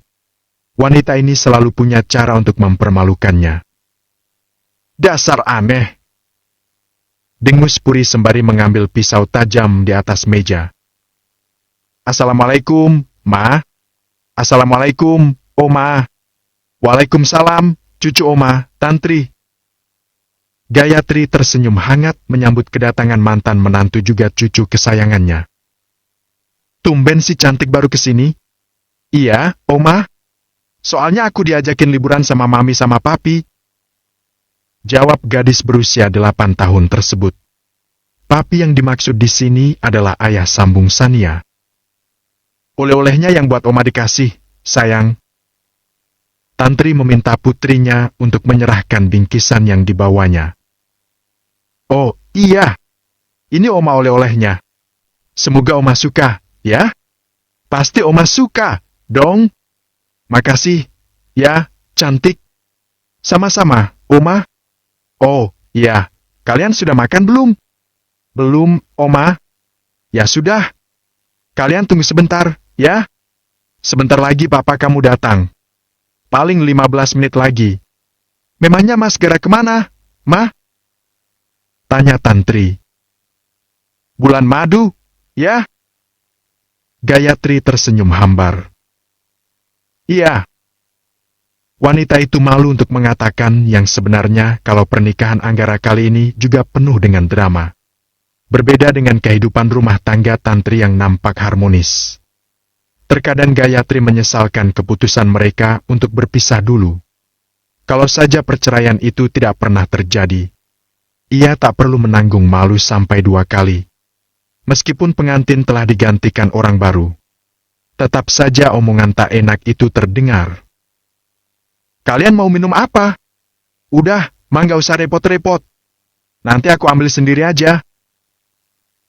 Wanita ini selalu punya cara untuk mempermalukannya. Dasar aneh. Dengus Puri sembari mengambil pisau tajam di atas meja. Assalamualaikum, Ma. Assalamualaikum, Oma. Waalaikumsalam, cucu Oma, Tantri. Gayatri tersenyum hangat menyambut kedatangan mantan menantu juga cucu kesayangannya. Tumben si cantik baru kesini? Iya, Oma. Soalnya aku diajakin liburan sama Mami sama Papi. Jawab gadis berusia 8 tahun tersebut. Papi yang dimaksud di sini adalah ayah sambung Sania. Oleh-olehnya yang buat Oma dikasih, sayang. Tantri meminta putrinya untuk menyerahkan bingkisan yang dibawanya. Oh, iya. Ini Oma oleh-olehnya. Semoga Oma suka, ya? Pasti Oma suka, dong. Makasih, ya, cantik. Sama-sama, Oma. Oh, iya. Kalian sudah makan belum? Belum, Oma. Ya sudah. Kalian tunggu sebentar, ya? Sebentar lagi papa kamu datang. Paling 15 menit lagi. Memangnya Mas Gara kemana, Ma? Tanya Tantri. Bulan madu, ya? Gayatri tersenyum hambar. Iya. Wanita itu malu untuk mengatakan yang sebenarnya kalau pernikahan Anggara kali ini juga penuh dengan drama. Berbeda dengan kehidupan rumah tangga Tantri yang nampak harmonis. Terkadang Gayatri menyesalkan keputusan mereka untuk berpisah dulu. Kalau saja perceraian itu tidak pernah terjadi, ia tak perlu menanggung malu sampai 2 kali. Meskipun pengantin telah digantikan orang baru, tetap saja omongan tak enak itu terdengar. Kalian mau minum apa? Udah, nggak usah repot-repot. Nanti aku ambil sendiri aja.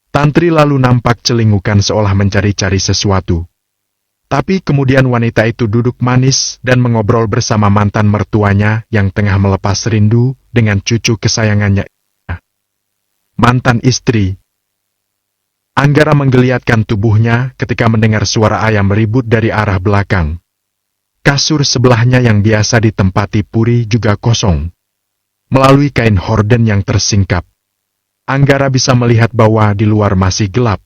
Tantri lalu nampak celingukan seolah mencari-cari sesuatu. Tapi kemudian wanita itu duduk manis dan mengobrol bersama mantan mertuanya yang tengah melepas rindu dengan cucu kesayangannya. Mantan istri. Anggara menggeliatkan tubuhnya ketika mendengar suara ayam ribut dari arah belakang. Kasur sebelahnya yang biasa ditempati Puri juga kosong. Melalui kain horden yang tersingkap, Anggara bisa melihat bahwa di luar masih gelap.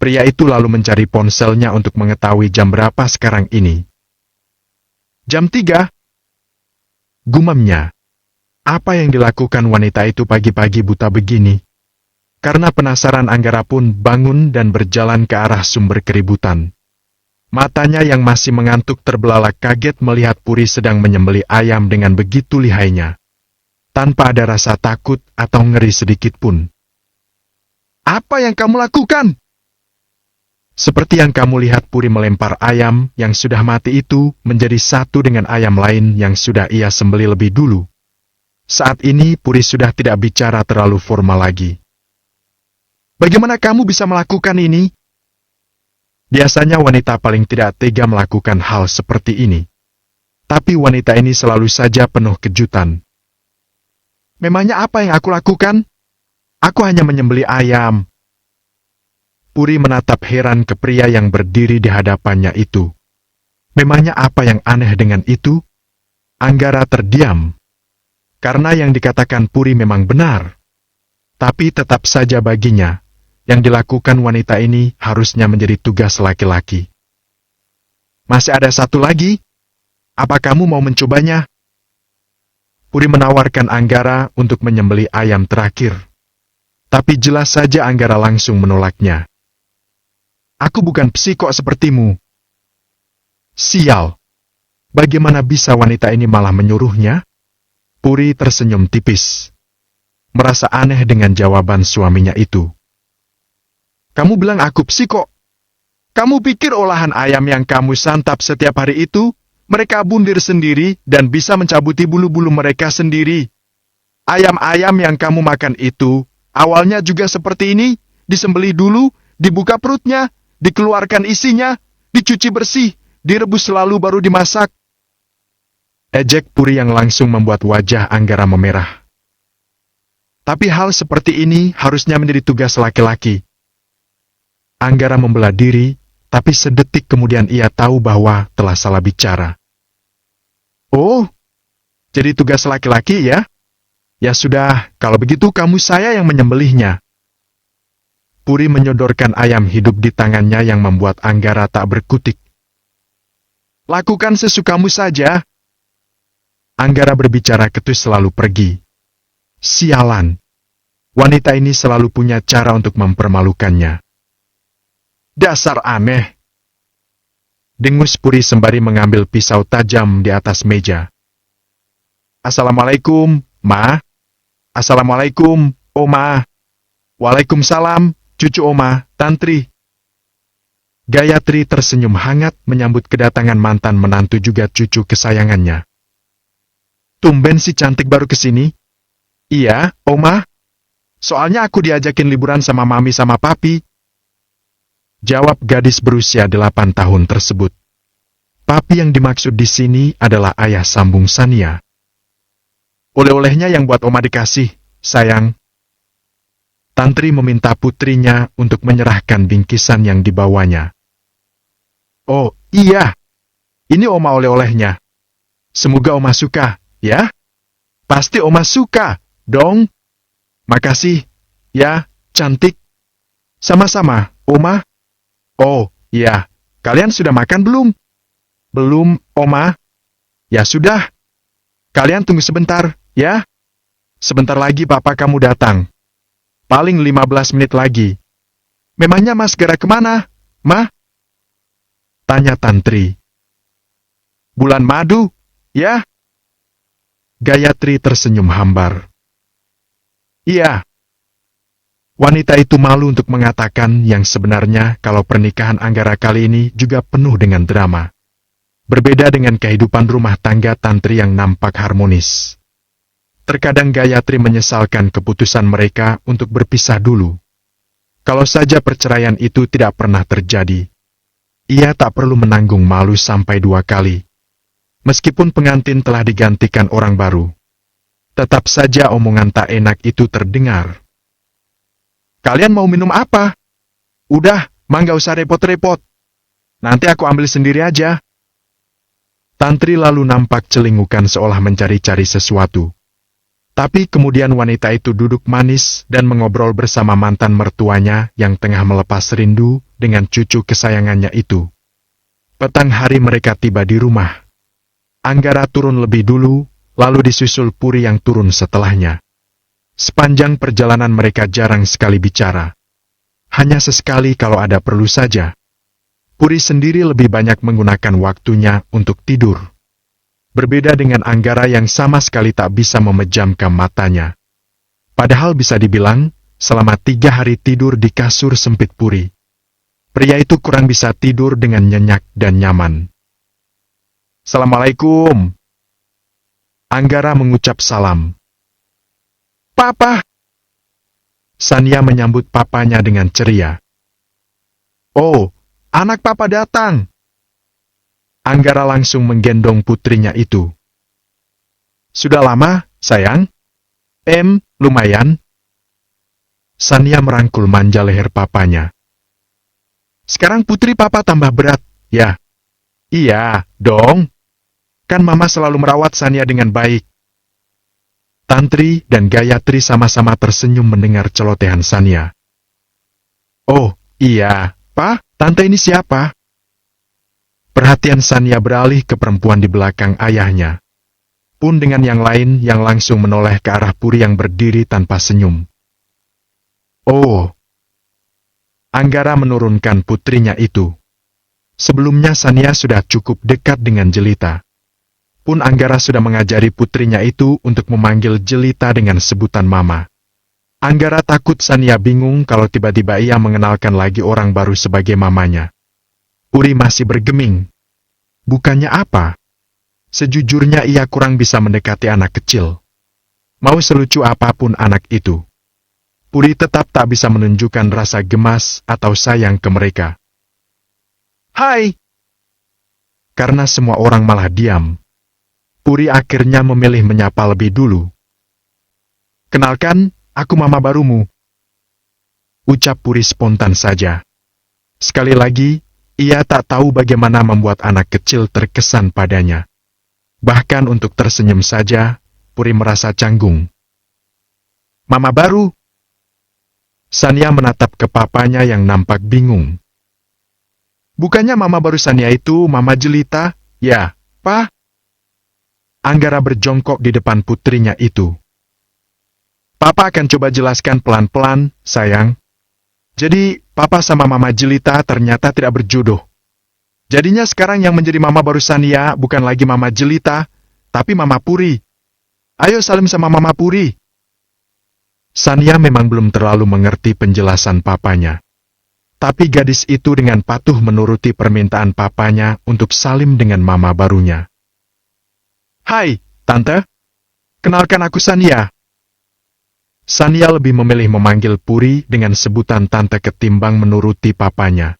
Pria itu lalu mencari ponselnya untuk mengetahui jam berapa sekarang ini. Jam 3. Gumamnya. Apa yang dilakukan wanita itu pagi-pagi buta begini? Karena penasaran Anggara pun bangun dan berjalan ke arah sumber keributan. Matanya yang masih mengantuk terbelalak kaget melihat Puri sedang menyembelih ayam dengan begitu lihainya. Tanpa ada rasa takut atau ngeri sedikit pun. Apa yang kamu lakukan? Seperti yang kamu lihat Puri melempar ayam yang sudah mati itu menjadi satu dengan ayam lain yang sudah ia sembelih lebih dulu. Saat ini Puri sudah tidak bicara terlalu formal lagi. Bagaimana kamu bisa melakukan ini? Biasanya wanita paling tidak tega melakukan hal seperti ini. Tapi wanita ini selalu saja penuh kejutan. Memangnya apa yang aku lakukan? Aku hanya menyembelih ayam. Puri menatap heran ke pria yang berdiri di hadapannya itu. Memangnya apa yang aneh dengan itu? Anggara terdiam. Karena yang dikatakan Puri memang benar. Tapi tetap saja baginya, yang dilakukan wanita ini harusnya menjadi tugas laki-laki. Masih ada satu lagi? Apa kamu mau mencobanya? Puri menawarkan Anggara untuk menyembelih ayam terakhir. Tapi jelas saja Anggara langsung menolaknya. Aku bukan psikok sepertimu. Sial. Bagaimana bisa wanita ini malah menyuruhnya? Puri tersenyum tipis. Merasa aneh dengan jawaban suaminya itu. Kamu bilang aku psikok. Kamu pikir olahan ayam yang kamu santap setiap hari itu, mereka bundir sendiri dan bisa mencabuti bulu-bulu mereka sendiri. Ayam-ayam yang kamu makan itu, awalnya juga seperti ini, disembelih dulu, dibuka perutnya, dikeluarkan isinya, dicuci bersih, direbus lalu baru dimasak. Ejek Puri yang langsung membuat wajah Anggara memerah. Tapi hal seperti ini harusnya menjadi tugas laki-laki. Anggara membelah diri, tapi sedetik kemudian ia tahu bahwa telah salah bicara. Oh, jadi tugas laki-laki ya? Ya sudah, kalau begitu kamu saya yang menyembelihnya. Puri menyodorkan ayam hidup di tangannya yang membuat Anggara tak berkutik. Lakukan sesukamu saja. Anggara berbicara ketus selalu pergi. Sialan. Wanita ini selalu punya cara untuk mempermalukannya. Dasar aneh. Dengus Puri sembari mengambil pisau tajam di atas meja. Assalamualaikum, Ma. Assalamualaikum, Oma. Waalaikumsalam, cucu Oma, Tantri. Gayatri tersenyum hangat menyambut kedatangan mantan menantu juga cucu kesayangannya. Tumben si cantik baru kesini? Iya, Oma. Soalnya aku diajakin liburan sama Mami sama Papi. Jawab gadis berusia 8 tahun tersebut. Papi yang dimaksud di sini adalah ayah sambung Sania. Oleh-olehnya yang buat Oma dikasih, sayang. Tantri meminta putrinya untuk menyerahkan bingkisan yang dibawanya. Oh, iya. Ini Oma oleh-olehnya. Semoga Oma suka, ya? Pasti Oma suka, dong. Makasih, ya, cantik. Sama-sama, Oma. Oh, iya. Kalian sudah makan belum? Belum, Oma. Ya sudah. Kalian tunggu sebentar, ya? Sebentar lagi Papa kamu datang. Paling 15 menit lagi. Memangnya Mas Gara kemana, Ma? Tanya Tantri. Bulan madu, ya? Gayatri tersenyum hambar. Iya. Wanita itu malu untuk mengatakan yang sebenarnya kalau pernikahan Anggara kali ini juga penuh dengan drama. Berbeda dengan kehidupan rumah tangga Tantri yang nampak harmonis. Terkadang Gayatri menyesalkan keputusan mereka untuk berpisah dulu. Kalau saja perceraian itu tidak pernah terjadi, ia tak perlu menanggung malu sampai 2 kali. Meskipun pengantin telah digantikan orang baru, tetap saja omongan tak enak itu terdengar. Kalian mau minum apa? Udah, nggak usah repot-repot. Nanti aku ambil sendiri aja. Tantri lalu nampak celingukan seolah mencari-cari sesuatu. Tapi kemudian wanita itu duduk manis dan mengobrol bersama mantan mertuanya yang tengah melepas rindu dengan cucu kesayangannya itu. Petang hari mereka tiba di rumah. Anggara turun lebih dulu, lalu disusul Puri yang turun setelahnya. Sepanjang perjalanan mereka jarang sekali bicara. Hanya sesekali kalau ada perlu saja. Puri sendiri lebih banyak menggunakan waktunya untuk tidur. Berbeda dengan Anggara yang sama sekali tak bisa memejamkan matanya. Padahal bisa dibilang, selama 3 hari tidur di kasur sempit Puri, pria itu kurang bisa tidur dengan nyenyak dan nyaman. Assalamualaikum. Anggara mengucap salam. Papa. Sania menyambut papanya dengan ceria. Oh, anak Papa datang. Anggara langsung menggendong putrinya itu. Sudah lama, sayang? Lumayan. Sania merangkul manja leher papanya. Sekarang putri Papa tambah berat, ya? Iya, dong. Kan Mama selalu merawat Sania dengan baik. Tantri dan Gayatri sama-sama tersenyum mendengar celotehan Sania. Oh, iya, Pak, Tante ini siapa? Perhatian Sania beralih ke perempuan di belakang ayahnya. Pun dengan yang lain yang langsung menoleh ke arah Puri yang berdiri tanpa senyum. Oh. Anggara menurunkan putrinya itu. Sebelumnya Sania sudah cukup dekat dengan Jelita. Pun Anggara sudah mengajari putrinya itu untuk memanggil Jelita dengan sebutan Mama. Anggara takut Sania bingung kalau tiba-tiba ia mengenalkan lagi orang baru sebagai mamanya. Puri masih bergeming. Bukannya apa? Sejujurnya ia kurang bisa mendekati anak kecil. Mau selucu apapun anak itu, Puri tetap tak bisa menunjukkan rasa gemas atau sayang ke mereka. Hai! Karena semua orang malah diam, Puri akhirnya memilih menyapa lebih dulu. Kenalkan, aku mama barumu. Ucap Puri spontan saja. Sekali lagi, Ia tak tahu bagaimana membuat anak kecil terkesan padanya. Bahkan untuk tersenyum saja, Puri merasa canggung. Mama baru? Sania menatap ke papanya yang nampak bingung. Bukannya mama baru Sania itu mama jelita, ya, Pak? Anggara berjongkok di depan putrinya itu. Papa akan coba jelaskan pelan-pelan, sayang. Jadi, Papa sama Mama Jelita ternyata tidak berjodoh. Jadinya sekarang yang menjadi Mama baru Sania bukan lagi Mama Jelita, tapi Mama Puri. Ayo salim sama Mama Puri. Sania memang belum terlalu mengerti penjelasan papanya. Tapi gadis itu dengan patuh menuruti permintaan papanya untuk salim dengan Mama barunya. Hai, Tante. Kenalkan aku Sania. Sania lebih memilih memanggil Puri dengan sebutan tante ketimbang menuruti papanya.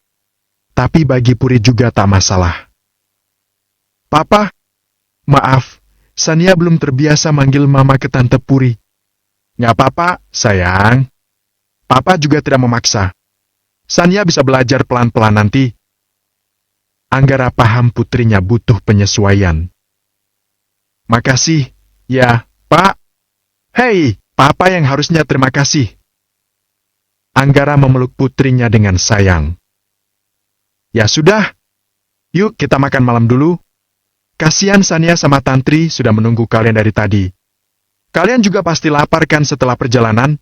Tapi bagi Puri juga tak masalah. Papa, maaf, Sania belum terbiasa manggil mama ke tante Puri. Nggak apa-apa, sayang. Papa juga tidak memaksa. Sania bisa belajar pelan-pelan nanti. Anggara paham putrinya butuh penyesuaian. Makasih, ya, Pak. Hei! Papa yang harusnya terima kasih. Anggara memeluk putrinya dengan sayang. Ya sudah, yuk kita makan malam dulu. Kasihan Sania sama Tantri sudah menunggu kalian dari tadi. Kalian juga pasti lapar kan setelah perjalanan?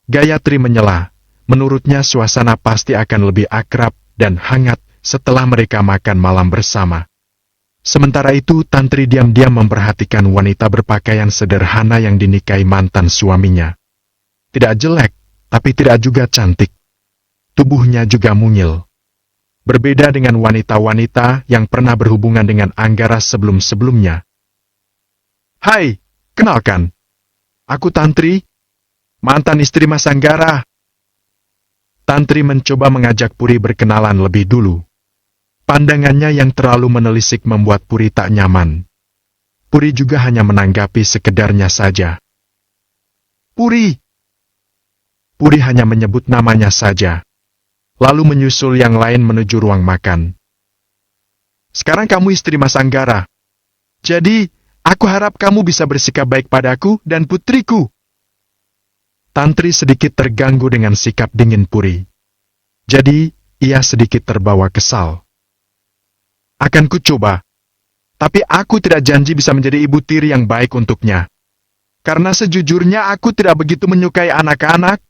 Gayatri menyela. Menurutnya suasana pasti akan lebih akrab dan hangat setelah mereka makan malam bersama. Sementara itu, Tantri diam-diam memperhatikan wanita berpakaian sederhana yang dinikahi mantan suaminya. Tidak jelek, tapi tidak juga cantik. Tubuhnya juga mungil. Berbeda dengan wanita-wanita yang pernah berhubungan dengan Anggara sebelum-sebelumnya. Hai, kenalkan. Aku Tantri, mantan istri Mas Anggara. Tantri mencoba mengajak Puri berkenalan lebih dulu. Pandangannya yang terlalu menelisik membuat Puri tak nyaman. Puri juga hanya menanggapi sekedarnya saja. Puri! Puri hanya menyebut namanya saja. Lalu menyusul yang lain menuju ruang makan. Sekarang kamu istri Mas Anggara. Jadi, aku harap kamu bisa bersikap baik padaku dan putriku. Tantri sedikit terganggu dengan sikap dingin Puri. Jadi, ia sedikit terbawa kesal. Akan ku coba. Tapi aku tidak janji bisa menjadi ibu tiri yang baik untuknya. Karena sejujurnya aku tidak begitu menyukai anak-anak.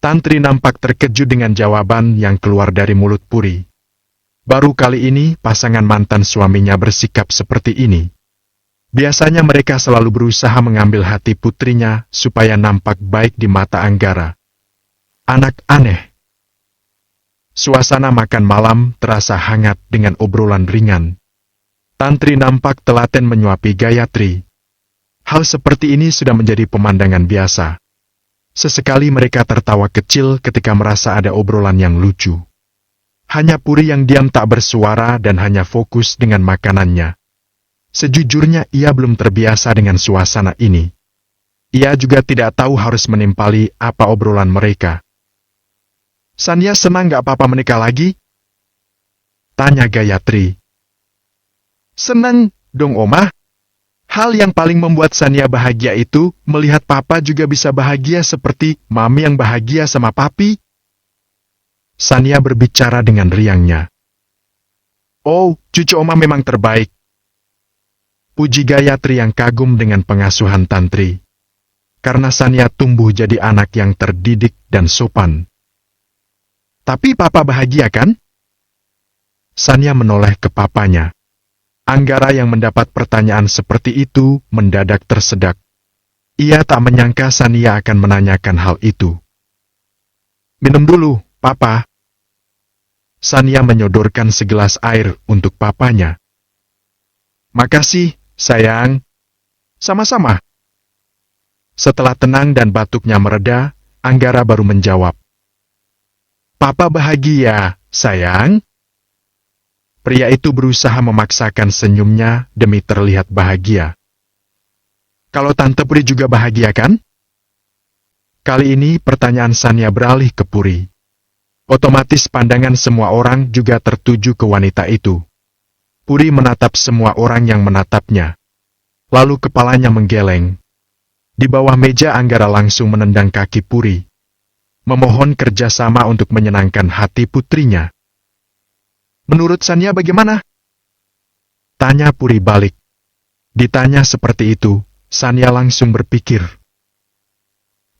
Tantri nampak terkejut dengan jawaban yang keluar dari mulut Puri. Baru kali ini pasangan mantan suaminya bersikap seperti ini. Biasanya mereka selalu berusaha mengambil hati putrinya supaya nampak baik di mata Anggara. Anak aneh. Suasana makan malam terasa hangat dengan obrolan ringan. Tantri nampak telaten menyuapi Gayatri. Hal seperti ini sudah menjadi pemandangan biasa. Sesekali mereka tertawa kecil ketika merasa ada obrolan yang lucu. Hanya Puri yang diam tak bersuara dan hanya fokus dengan makanannya. Sejujurnya ia belum terbiasa dengan suasana ini. Ia juga tidak tahu harus menimpali apa obrolan mereka. Sania senang gak Papa menikah lagi? Tanya Gayatri. Senang dong Oma. Hal yang paling membuat Sania bahagia itu melihat Papa juga bisa bahagia seperti Mami yang bahagia sama Papi. Sania berbicara dengan riangnya. Oh, cucu Oma memang terbaik. Puji Gayatri yang kagum dengan pengasuhan Tantri. Karena Sania tumbuh jadi anak yang terdidik dan sopan. Tapi Papa bahagia kan? Sania menoleh ke papanya. Anggara yang mendapat pertanyaan seperti itu mendadak tersedak. Ia tak menyangka Sania akan menanyakan hal itu. Minum dulu, Papa. Sania menyodorkan segelas air untuk papanya. Makasih, sayang. Sama-sama. Setelah tenang dan batuknya mereda, Anggara baru menjawab. Papa bahagia, sayang. Pria itu berusaha memaksakan senyumnya demi terlihat bahagia. Kalau Tante Puri juga bahagia kan? Kali ini pertanyaan Sania beralih ke Puri. Otomatis pandangan semua orang juga tertuju ke wanita itu. Puri menatap semua orang yang menatapnya. Lalu kepalanya menggeleng. Di bawah meja Anggara langsung menendang kaki Puri. Memohon kerjasama untuk menyenangkan hati putrinya. Menurut Sania bagaimana? Tanya Puri balik. Ditanya seperti itu, Sania langsung berpikir.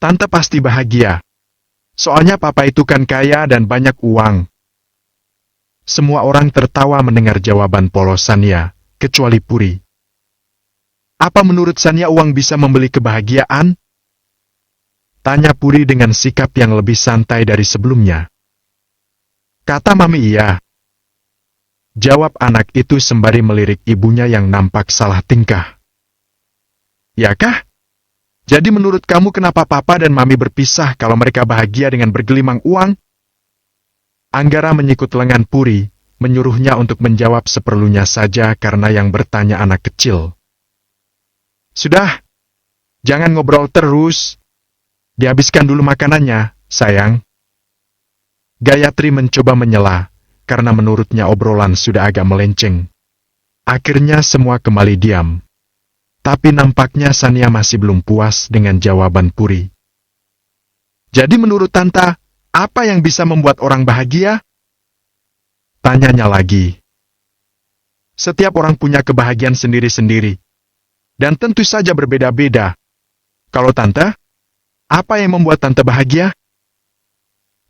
Tante pasti bahagia. Soalnya papa itu kan kaya dan banyak uang. Semua orang tertawa mendengar jawaban polos Sania, kecuali Puri. Apa menurut Sania uang bisa membeli kebahagiaan? Tanya Puri dengan sikap yang lebih santai dari sebelumnya. Kata Mami iya. Jawab anak itu sembari melirik ibunya yang nampak salah tingkah. Ya kah? Jadi menurut kamu kenapa papa dan mami berpisah kalau mereka bahagia dengan bergelimang uang? Anggara menyikut lengan Puri, menyuruhnya untuk menjawab seperlunya saja karena yang bertanya anak kecil. Sudah, jangan ngobrol terus. Dihabiskan dulu makanannya, sayang. Gayatri mencoba menyela, karena menurutnya obrolan sudah agak melenceng. Akhirnya semua kembali diam. Tapi nampaknya Sania masih belum puas dengan jawaban Puri. Jadi menurut Tante, apa yang bisa membuat orang bahagia? Tanyanya lagi. Setiap orang punya kebahagiaan sendiri-sendiri. Dan tentu saja berbeda-beda. Kalau Tante, apa yang membuat Tante bahagia?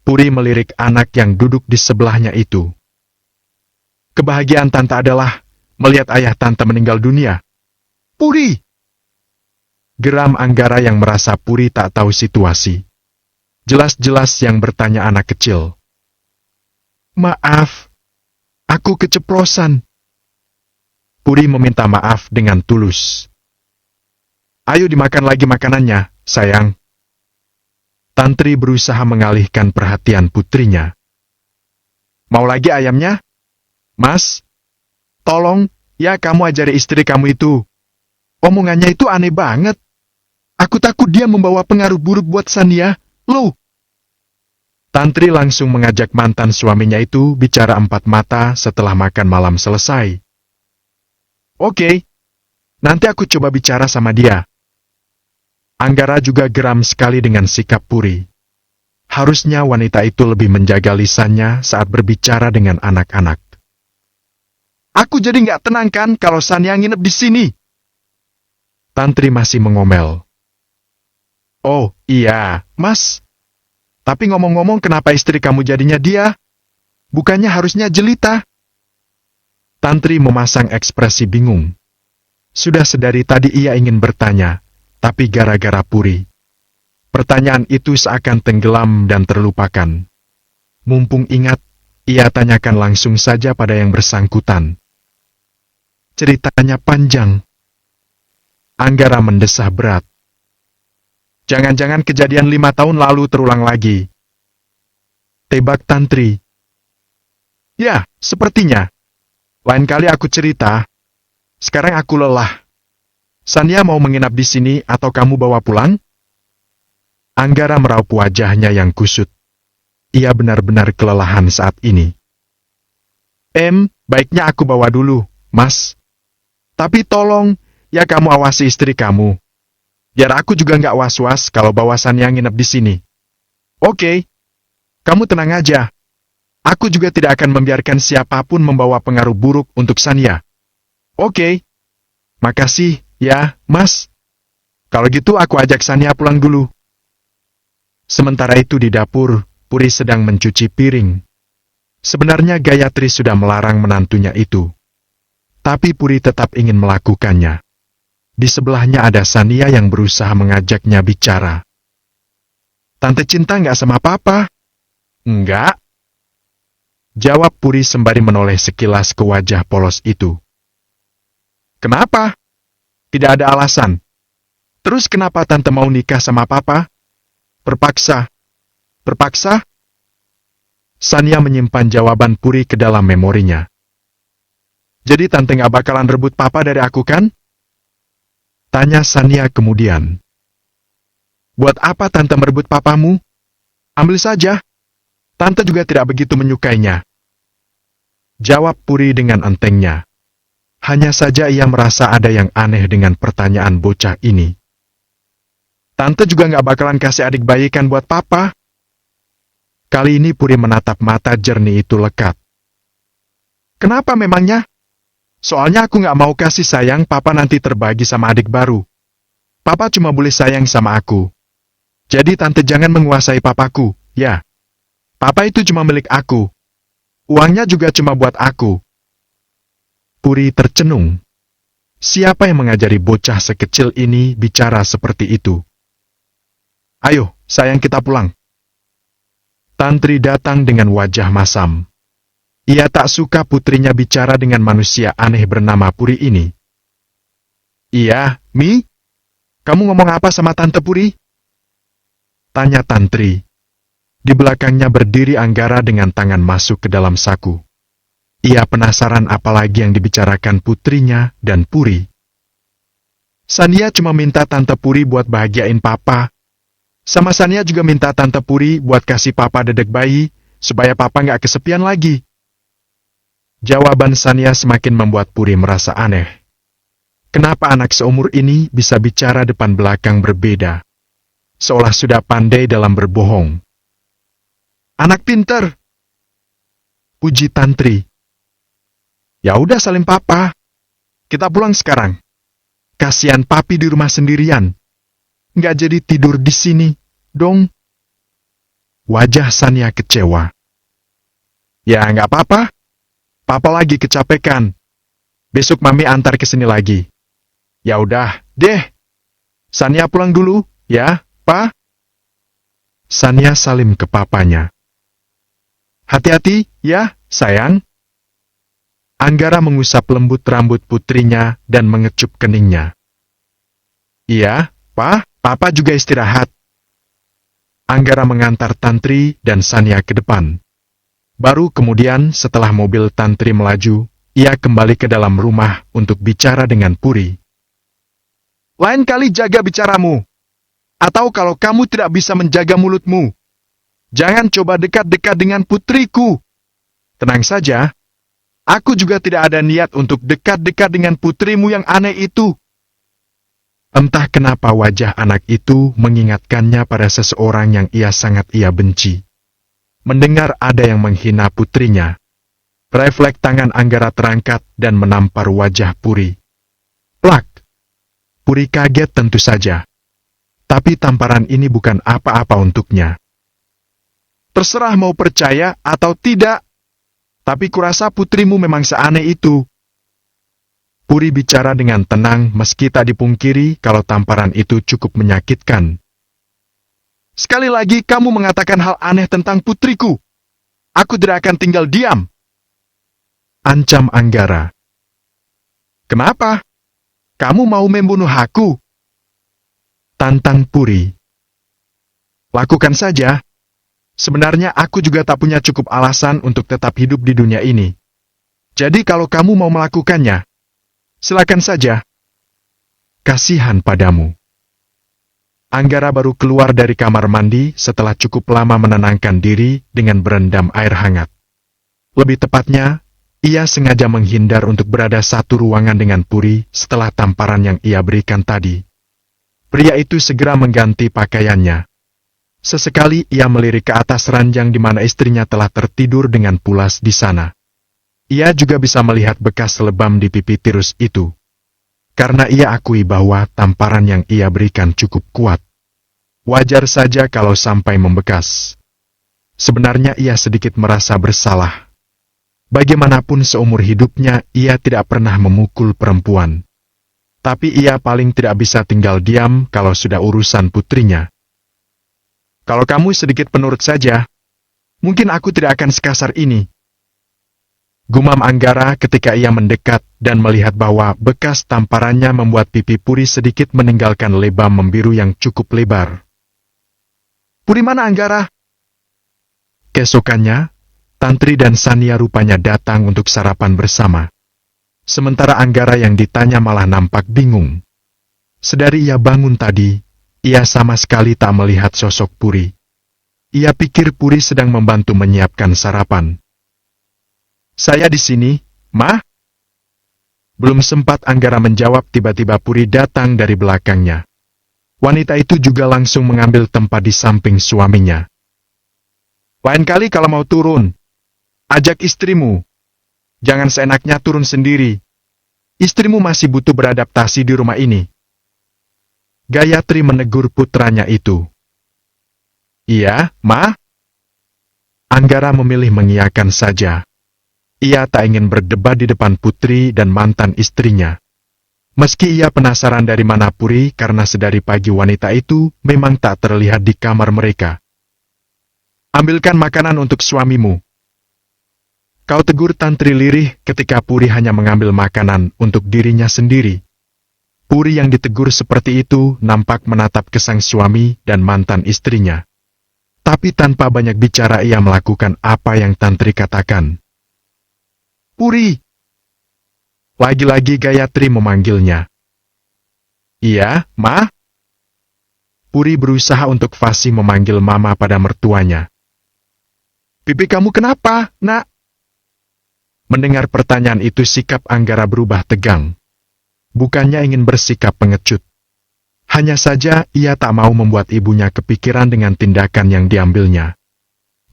Puri melirik anak yang duduk di sebelahnya itu. Kebahagiaan Tante adalah melihat ayah Tante meninggal dunia. Puri! Geram Anggara yang merasa Puri tak tahu situasi. Jelas-jelas yang bertanya anak kecil. Maaf, aku keceplosan. Puri meminta maaf dengan tulus. Ayo dimakan lagi makanannya, sayang. Tantri berusaha mengalihkan perhatian putrinya. Mau lagi ayamnya? Mas, tolong, ya kamu ajari istri kamu itu. Omongannya itu aneh banget. Aku takut dia membawa pengaruh buruk buat Sania, loh. Tantri langsung mengajak mantan suaminya itu bicara empat mata setelah makan malam selesai. Oke, nanti aku coba bicara sama dia. Anggara juga geram sekali dengan sikap Puri. Harusnya wanita itu lebih menjaga lisannya saat berbicara dengan anak-anak. Aku jadi nggak tenang kan kalau Sania nginep di sini. Tantri masih mengomel. Oh, iya, Mas. Tapi ngomong-ngomong kenapa istri kamu jadinya dia? Bukannya harusnya Jelita? Tantri memasang ekspresi bingung. Sudah sedari tadi ia ingin bertanya, tapi gara-gara Puri. Pertanyaan itu seakan tenggelam dan terlupakan. Mumpung ingat, ia tanyakan langsung saja pada yang bersangkutan. Ceritanya panjang. Anggara mendesah berat. Jangan-jangan kejadian 5 tahun lalu terulang lagi. Tebak Tantri. Ya, sepertinya. Lain kali aku cerita. Sekarang aku lelah. Sania mau menginap di sini atau kamu bawa pulang? Anggara meraup wajahnya yang kusut. Ia benar-benar kelelahan saat ini. Baiknya aku bawa dulu, Mas. Tapi tolong, ya kamu awasi istri kamu. Biar aku juga nggak was-was kalau bawa Sania nginep di sini. Oke. Kamu tenang aja. Aku juga tidak akan membiarkan siapapun membawa pengaruh buruk untuk Sania. Oke. Makasih, ya, Mas. Kalau gitu aku ajak Sania pulang dulu. Sementara itu di dapur, Puri sedang mencuci piring. Sebenarnya Gayatri sudah melarang menantunya itu. Tapi Puri tetap ingin melakukannya. Di sebelahnya ada Sania yang berusaha mengajaknya bicara. Tante cinta nggak sama papa? Enggak. Jawab Puri sembari menoleh sekilas ke wajah polos itu. Kenapa? Tidak ada alasan. Terus kenapa tante mau nikah sama papa? Terpaksa. Terpaksa? Sania menyimpan jawaban Puri ke dalam memorinya. Jadi tante nggak bakalan rebut papa dari aku kan? Tanya Sania kemudian. Buat apa tante merebut papamu? Ambil saja. Tante juga tidak begitu menyukainya. Jawab Puri dengan entengnya. Hanya saja ia merasa ada yang aneh dengan pertanyaan bocah ini. Tante juga nggak bakalan kasih adik bayi kan buat papa? Kali ini Puri menatap mata jernih itu lekat. Kenapa memangnya? Soalnya aku nggak mau kasih sayang papa nanti terbagi sama adik baru. Papa cuma boleh sayang sama aku. Jadi tante jangan menguasai papaku, ya. Papa itu cuma milik aku. Uangnya juga cuma buat aku. Puri tercenung. Siapa yang mengajari bocah sekecil ini bicara seperti itu? Ayo, sayang kita pulang. Tantri datang dengan wajah masam. Ia tak suka putrinya bicara dengan manusia aneh bernama Puri ini. Iya, Mi? Kamu ngomong apa sama Tante Puri? Tanya Tantri. Di belakangnya berdiri Anggara dengan tangan masuk ke dalam saku. Ia penasaran apalagi yang dibicarakan putrinya dan Puri. Sania cuma minta Tante Puri buat bahagiain papa. Sama Sania juga minta Tante Puri buat kasih papa dedek bayi, supaya papa nggak kesepian lagi. Jawaban Sania semakin membuat Puri merasa aneh. Kenapa anak seumur ini bisa bicara depan belakang berbeda? Seolah sudah pandai dalam berbohong. Anak pinter, puji Tantri. Ya udah salim papa. Kita pulang sekarang. Kasihan papi di rumah sendirian. Nggak jadi tidur di sini, dong. Wajah Sania kecewa. Ya nggak apa-apa. Papa lagi kecapekan. Besok mami antar ke sini lagi. Ya udah, deh. Sania pulang dulu, ya, Pa. Sania salim ke papanya. Hati-hati, ya, sayang. Anggara mengusap lembut rambut putrinya dan mengecup keningnya. Iya, Pa, papa juga istirahat. Anggara mengantar Tantri dan Sania ke depan. Baru kemudian setelah mobil Tantri melaju, ia kembali ke dalam rumah untuk bicara dengan Puri. Lain kali jaga bicaramu. Atau kalau kamu tidak bisa menjaga mulutmu, jangan coba dekat-dekat dengan putriku. Tenang saja, aku juga tidak ada niat untuk dekat-dekat dengan putrimu yang aneh itu. Entah kenapa wajah anak itu mengingatkannya pada seseorang yang sangat ia benci. Mendengar ada yang menghina putrinya, refleks tangan Anggara terangkat dan menampar wajah Puri. Plak! Puri kaget tentu saja. Tapi tamparan ini bukan apa-apa untuknya. Terserah mau percaya atau tidak, tapi kurasa putrimu memang seaneh itu. Puri bicara dengan tenang meski tak dipungkiri kalau tamparan itu cukup menyakitkan. Sekali lagi kamu mengatakan hal aneh tentang putriku. Aku tidak akan tinggal diam. Ancam Anggara. Kenapa? Kamu mau membunuh aku? Tantang Puri. Lakukan saja. Sebenarnya aku juga tak punya cukup alasan untuk tetap hidup di dunia ini. Jadi kalau kamu mau melakukannya, silakan saja. Kasihan padamu. Anggara baru keluar dari kamar mandi setelah cukup lama menenangkan diri dengan berendam air hangat. Lebih tepatnya, ia sengaja menghindar untuk berada satu ruangan dengan Puri setelah tamparan yang ia berikan tadi. Pria itu segera mengganti pakaiannya. Sesekali ia melirik ke atas ranjang di mana istrinya telah tertidur dengan pulas di sana. Ia juga bisa melihat bekas lebam di pipi tirus itu. Karena ia akui bahwa tamparan yang ia berikan cukup kuat. Wajar saja kalau sampai membekas. Sebenarnya ia sedikit merasa bersalah. Bagaimanapun seumur hidupnya ia tidak pernah memukul perempuan. Tapi ia paling tidak bisa tinggal diam kalau sudah urusan putrinya. Kalau kamu sedikit penurut saja, mungkin aku tidak akan sekasar ini. Gumam Anggara ketika ia mendekat dan melihat bahwa bekas tamparannya membuat pipi Puri sedikit meninggalkan lebam membiru yang cukup lebar. Puri mana Anggara? Keesokannya, Tantri dan Sania rupanya datang untuk sarapan bersama. Sementara Anggara yang ditanya malah nampak bingung. Sedari ia bangun tadi, ia sama sekali tak melihat sosok Puri. Ia pikir Puri sedang membantu menyiapkan sarapan. Saya di sini, Ma. Belum sempat Anggara menjawab, tiba-tiba Puri datang dari belakangnya. Wanita itu juga langsung mengambil tempat di samping suaminya. Lain kali kalau mau turun, ajak istrimu. Jangan seenaknya turun sendiri. Istrimu masih butuh beradaptasi di rumah ini. Gayatri menegur putranya itu. Iya, Ma. Anggara memilih mengiyakan saja. Ia tak ingin berdebat di depan putri dan mantan istrinya. Meski ia penasaran dari mana Puri karena sedari pagi wanita itu memang tak terlihat di kamar mereka. Ambilkan makanan untuk suamimu. Kau tegur Tantri lirih ketika Puri hanya mengambil makanan untuk dirinya sendiri. Puri yang ditegur seperti itu nampak menatap ke sang suami dan mantan istrinya. Tapi tanpa banyak bicara ia melakukan apa yang Tantri katakan. Puri! Lagi-lagi Gayatri memanggilnya. Iya, Ma? Puri berusaha untuk fasih memanggil Mama pada mertuanya. Pipi kamu kenapa, Nak? Mendengar pertanyaan itu sikap Anggara berubah tegang. Bukannya ingin bersikap pengecut. Hanya saja ia tak mau membuat ibunya kepikiran dengan tindakan yang diambilnya.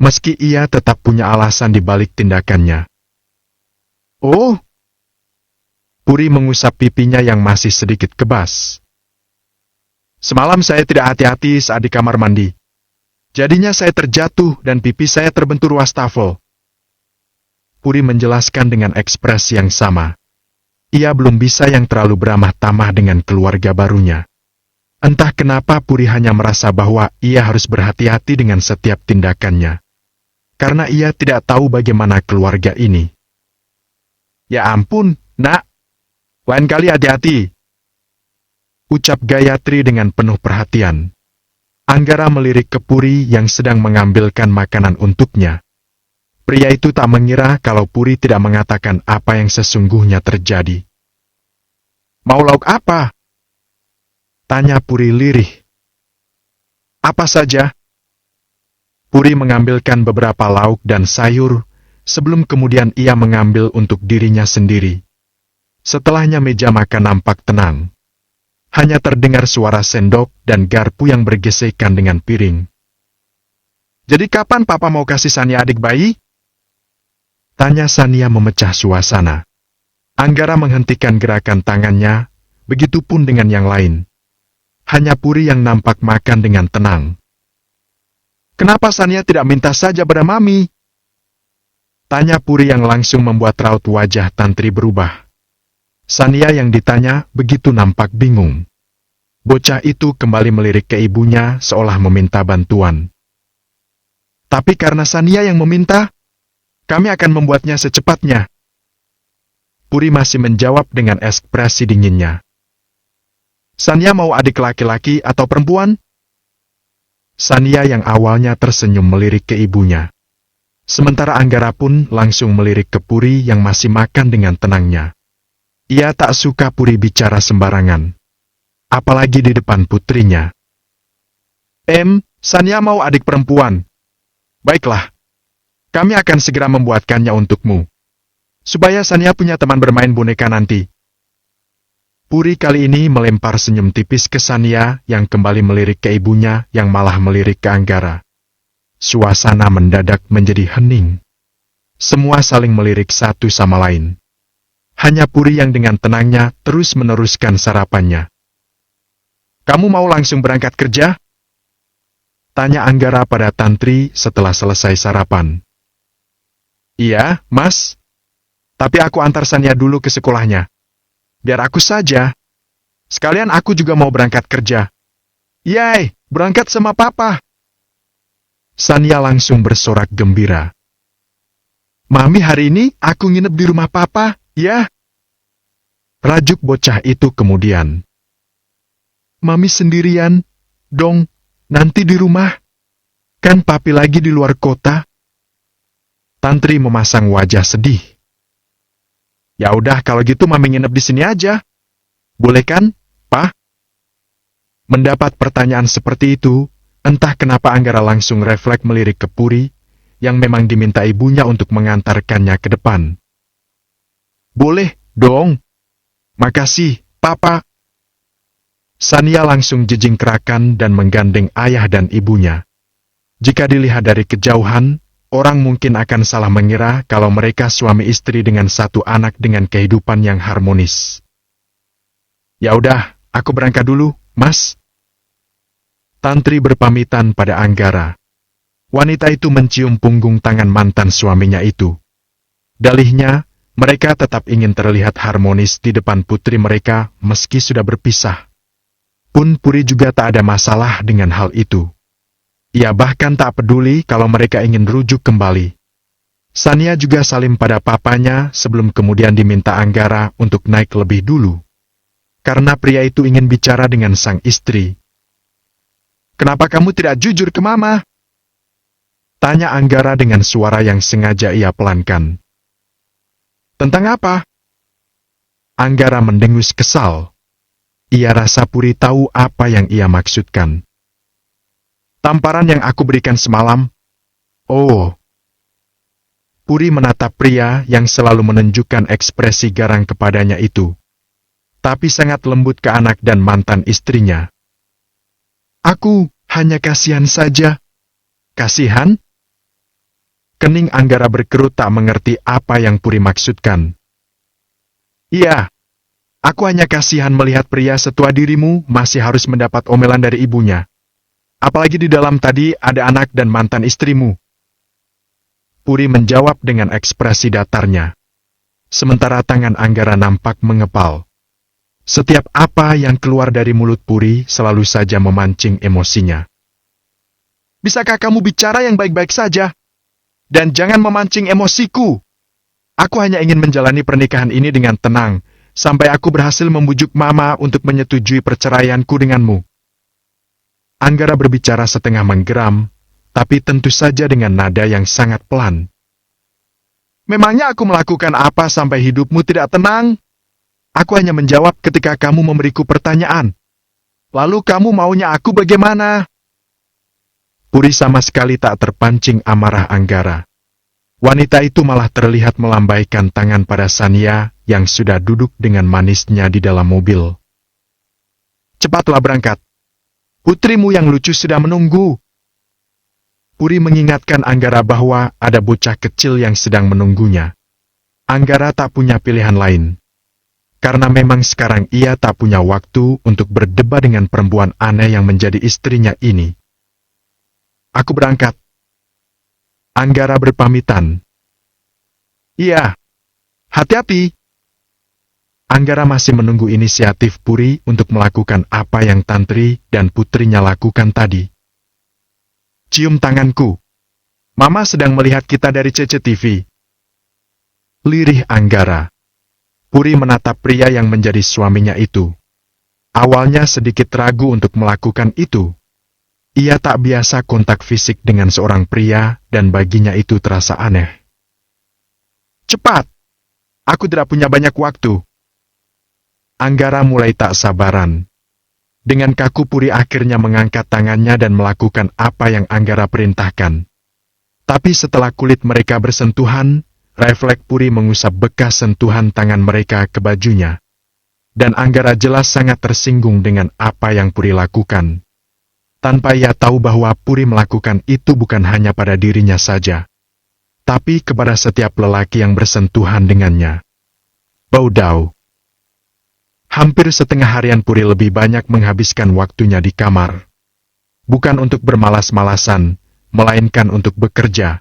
Meski ia tetap punya alasan di balik tindakannya. Oh! Puri mengusap pipinya yang masih sedikit kebas. Semalam saya tidak hati-hati saat di kamar mandi. Jadinya saya terjatuh dan pipi saya terbentur wastafel. Puri menjelaskan dengan ekspresi yang sama. Ia belum bisa yang terlalu beramah tamah dengan keluarga barunya. Entah kenapa Puri hanya merasa bahwa ia harus berhati-hati dengan setiap tindakannya. Karena ia tidak tahu bagaimana keluarga ini. Ya ampun, Nak. Lain kali hati-hati. Ucap Gayatri dengan penuh perhatian. Anggara melirik ke Puri yang sedang mengambilkan makanan untuknya. Pria itu tak mengira kalau Puri tidak mengatakan apa yang sesungguhnya terjadi. Mau lauk apa? Tanya Puri lirih. Apa saja? Puri mengambilkan beberapa lauk dan sayur, sebelum kemudian ia mengambil untuk dirinya sendiri. Setelahnya meja makan nampak tenang. Hanya terdengar suara sendok dan garpu yang bergesekan dengan piring. Jadi kapan Papa mau kasih Sania adik bayi? Tanya Sania memecah suasana. Anggara menghentikan gerakan tangannya, begitupun dengan yang lain. Hanya Puri yang nampak makan dengan tenang. Kenapa Sania tidak minta saja pada Mami? Tanya Puri yang langsung membuat raut wajah Tantri berubah. Sania yang ditanya begitu nampak bingung. Bocah itu kembali melirik ke ibunya seolah meminta bantuan. Tapi karena Sania yang meminta, kami akan membuatnya secepatnya. Puri masih menjawab dengan ekspresi dinginnya. Sania mau adik laki-laki atau perempuan? Sania yang awalnya tersenyum melirik ke ibunya. Sementara Anggara pun langsung melirik ke Puri yang masih makan dengan tenangnya. Ia tak suka Puri bicara sembarangan. Apalagi di depan putrinya. Sania mau adik perempuan. Baiklah. Kami akan segera membuatkannya untukmu. Supaya Sania punya teman bermain boneka nanti. Puri kali ini melempar senyum tipis ke Sania yang kembali melirik ke ibunya yang malah melirik ke Anggara. Suasana mendadak menjadi hening. Semua saling melirik satu sama lain. Hanya Puri yang dengan tenangnya terus meneruskan sarapannya. Kamu mau langsung berangkat kerja? Tanya Anggara pada Tantri setelah selesai sarapan. Iya, Mas. Tapi aku antar Sania dulu ke sekolahnya. Biar aku saja. Sekalian aku juga mau berangkat kerja. Yay, berangkat sama Papa. Sania langsung bersorak gembira. Mami, hari ini aku nginep di rumah Papa, ya? Rajuk bocah itu kemudian. Mami sendirian, dong, nanti di rumah. Kan Papi lagi di luar kota. Tantri memasang wajah sedih. Ya udah kalau gitu Mami nginep di sini aja. Boleh kan, Pa? Mendapat pertanyaan seperti itu, Entah kenapa Anggara langsung refleks melirik ke Puri, yang memang diminta ibunya untuk mengantarkannya ke depan. Boleh, dong. Makasih, Papa. Sania langsung jejingkrakan dan menggandeng ayah dan ibunya. Jika dilihat dari kejauhan, orang mungkin akan salah mengira kalau mereka suami istri dengan satu anak dengan kehidupan yang harmonis. Ya udah, aku berangkat dulu, Mas. Tantri berpamitan pada Anggara. Wanita itu mencium punggung tangan mantan suaminya itu. Dalihnya, mereka tetap ingin terlihat harmonis di depan putri mereka meski sudah berpisah. Pun Puri juga tak ada masalah dengan hal itu. Ia bahkan tak peduli kalau mereka ingin rujuk kembali. Sania juga salim pada papanya sebelum kemudian diminta Anggara untuk naik lebih dulu. Karena pria itu ingin bicara dengan sang istri. Kenapa kamu tidak jujur ke Mama? Tanya Anggara dengan suara yang sengaja ia pelankan. Tentang apa? Anggara mendengus kesal. Ia rasa Puri tahu apa yang ia maksudkan. Tamparan yang aku berikan semalam. Oh. Puri menatap pria yang selalu menunjukkan ekspresi garang kepadanya itu. Tapi sangat lembut ke anak dan mantan istrinya. Aku hanya kasihan saja. Kasihan? Kening Anggara berkerut tak mengerti apa yang Puri maksudkan. Iya. Aku hanya kasihan melihat pria setua dirimu masih harus mendapat omelan dari ibunya. Apalagi di dalam tadi ada anak dan mantan istrimu. Puri menjawab dengan ekspresi datarnya. Sementara tangan Anggara nampak mengepal. Setiap apa yang keluar dari mulut Puri selalu saja memancing emosinya. Bisakah kamu bicara yang baik-baik saja? Dan jangan memancing emosiku. Aku hanya ingin menjalani pernikahan ini dengan tenang, sampai aku berhasil membujuk Mama untuk menyetujui perceraianku denganmu. Anggara berbicara setengah menggeram, tapi tentu saja dengan nada yang sangat pelan. Memangnya aku melakukan apa sampai hidupmu tidak tenang? Aku hanya menjawab ketika kamu memberiku pertanyaan. Lalu kamu maunya aku bagaimana? Puri sama sekali tak terpancing amarah Anggara. Wanita itu malah terlihat melambaikan tangan pada Sania yang sudah duduk dengan manisnya di dalam mobil. Cepatlah berangkat. Putrimu yang lucu sudah menunggu. Puri mengingatkan Anggara bahwa ada bocah kecil yang sedang menunggunya. Anggara tak punya pilihan lain. Karena memang sekarang ia tak punya waktu untuk berdebat dengan perempuan aneh yang menjadi istrinya ini. Aku berangkat. Anggara berpamitan. Iya. Hati-hati. Anggara masih menunggu inisiatif Puri untuk melakukan apa yang Tantri dan putrinya lakukan tadi. Cium tanganku. Mama sedang melihat kita dari CCTV. Lirih Anggara. Puri menatap pria yang menjadi suaminya itu. Awalnya sedikit ragu untuk melakukan itu. Ia tak biasa kontak fisik dengan seorang pria dan baginya itu terasa aneh. Cepat! Aku tidak punya banyak waktu. Anggara mulai tak sabaran. Dengan kaku Puri akhirnya mengangkat tangannya dan melakukan apa yang Anggara perintahkan. Tapi setelah kulit mereka bersentuhan, refleks Puri mengusap bekas sentuhan tangan mereka ke bajunya. Dan Anggara jelas sangat tersinggung dengan apa yang Puri lakukan. Tanpa ia tahu bahwa Puri melakukan itu bukan hanya pada dirinya saja, tapi kepada setiap lelaki yang bersentuhan dengannya. Baudau. Hampir setengah harian Puri lebih banyak menghabiskan waktunya di kamar. Bukan untuk bermalas-malasan, melainkan untuk bekerja.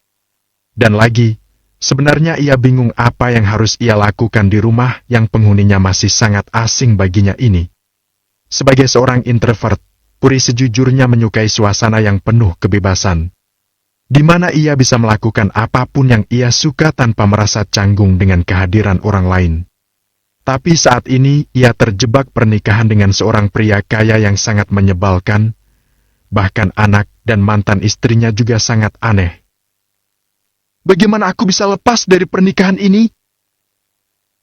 Dan lagi, sebenarnya ia bingung apa yang harus ia lakukan di rumah yang penghuninya masih sangat asing baginya ini. Sebagai seorang introvert, Puri sejujurnya menyukai suasana yang penuh kebebasan, di mana ia bisa melakukan apapun yang ia suka tanpa merasa canggung dengan kehadiran orang lain. Tapi saat ini ia terjebak pernikahan dengan seorang pria kaya yang sangat menyebalkan, bahkan anak dan mantan istrinya juga sangat aneh. Bagaimana aku bisa lepas dari pernikahan ini?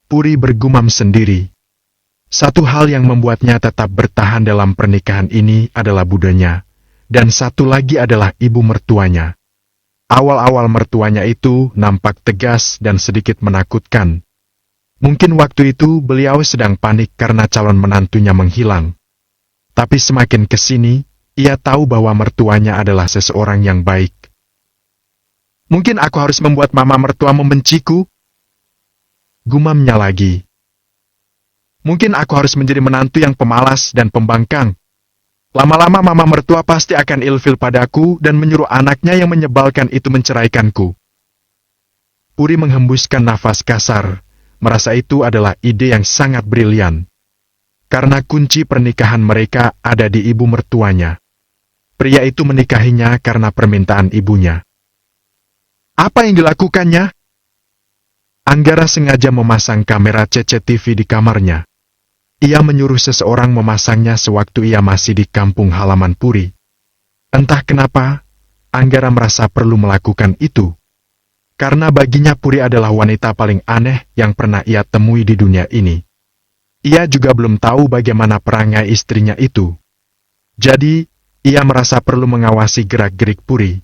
Puri bergumam sendiri. Satu hal yang membuatnya tetap bertahan dalam pernikahan ini adalah budenya, dan satu lagi adalah ibu mertuanya. Awal-awal mertuanya itu nampak tegas dan sedikit menakutkan. Mungkin waktu itu beliau sedang panik karena calon menantunya menghilang. Tapi semakin kesini, ia tahu bahwa mertuanya adalah seseorang yang baik. Mungkin aku harus membuat mama mertua membenciku? Gumamnya lagi. Mungkin aku harus menjadi menantu yang pemalas dan pembangkang. Lama-lama mama mertua pasti akan ilfil padaku dan menyuruh anaknya yang menyebalkan itu menceraikanku. Puri menghembuskan nafas kasar, merasa itu adalah ide yang sangat brilian. Karena kunci pernikahan mereka ada di ibu mertuanya. Pria itu menikahinya karena permintaan ibunya. Apa yang dilakukannya? Anggara sengaja memasang kamera CCTV di kamarnya. Ia menyuruh seseorang memasangnya sewaktu ia masih di kampung halaman Puri. Entah kenapa, Anggara merasa perlu melakukan itu. Karena baginya Puri adalah wanita paling aneh yang pernah ia temui di dunia ini. Ia juga belum tahu bagaimana perangai istrinya itu. Jadi, ia merasa perlu mengawasi gerak-gerik Puri.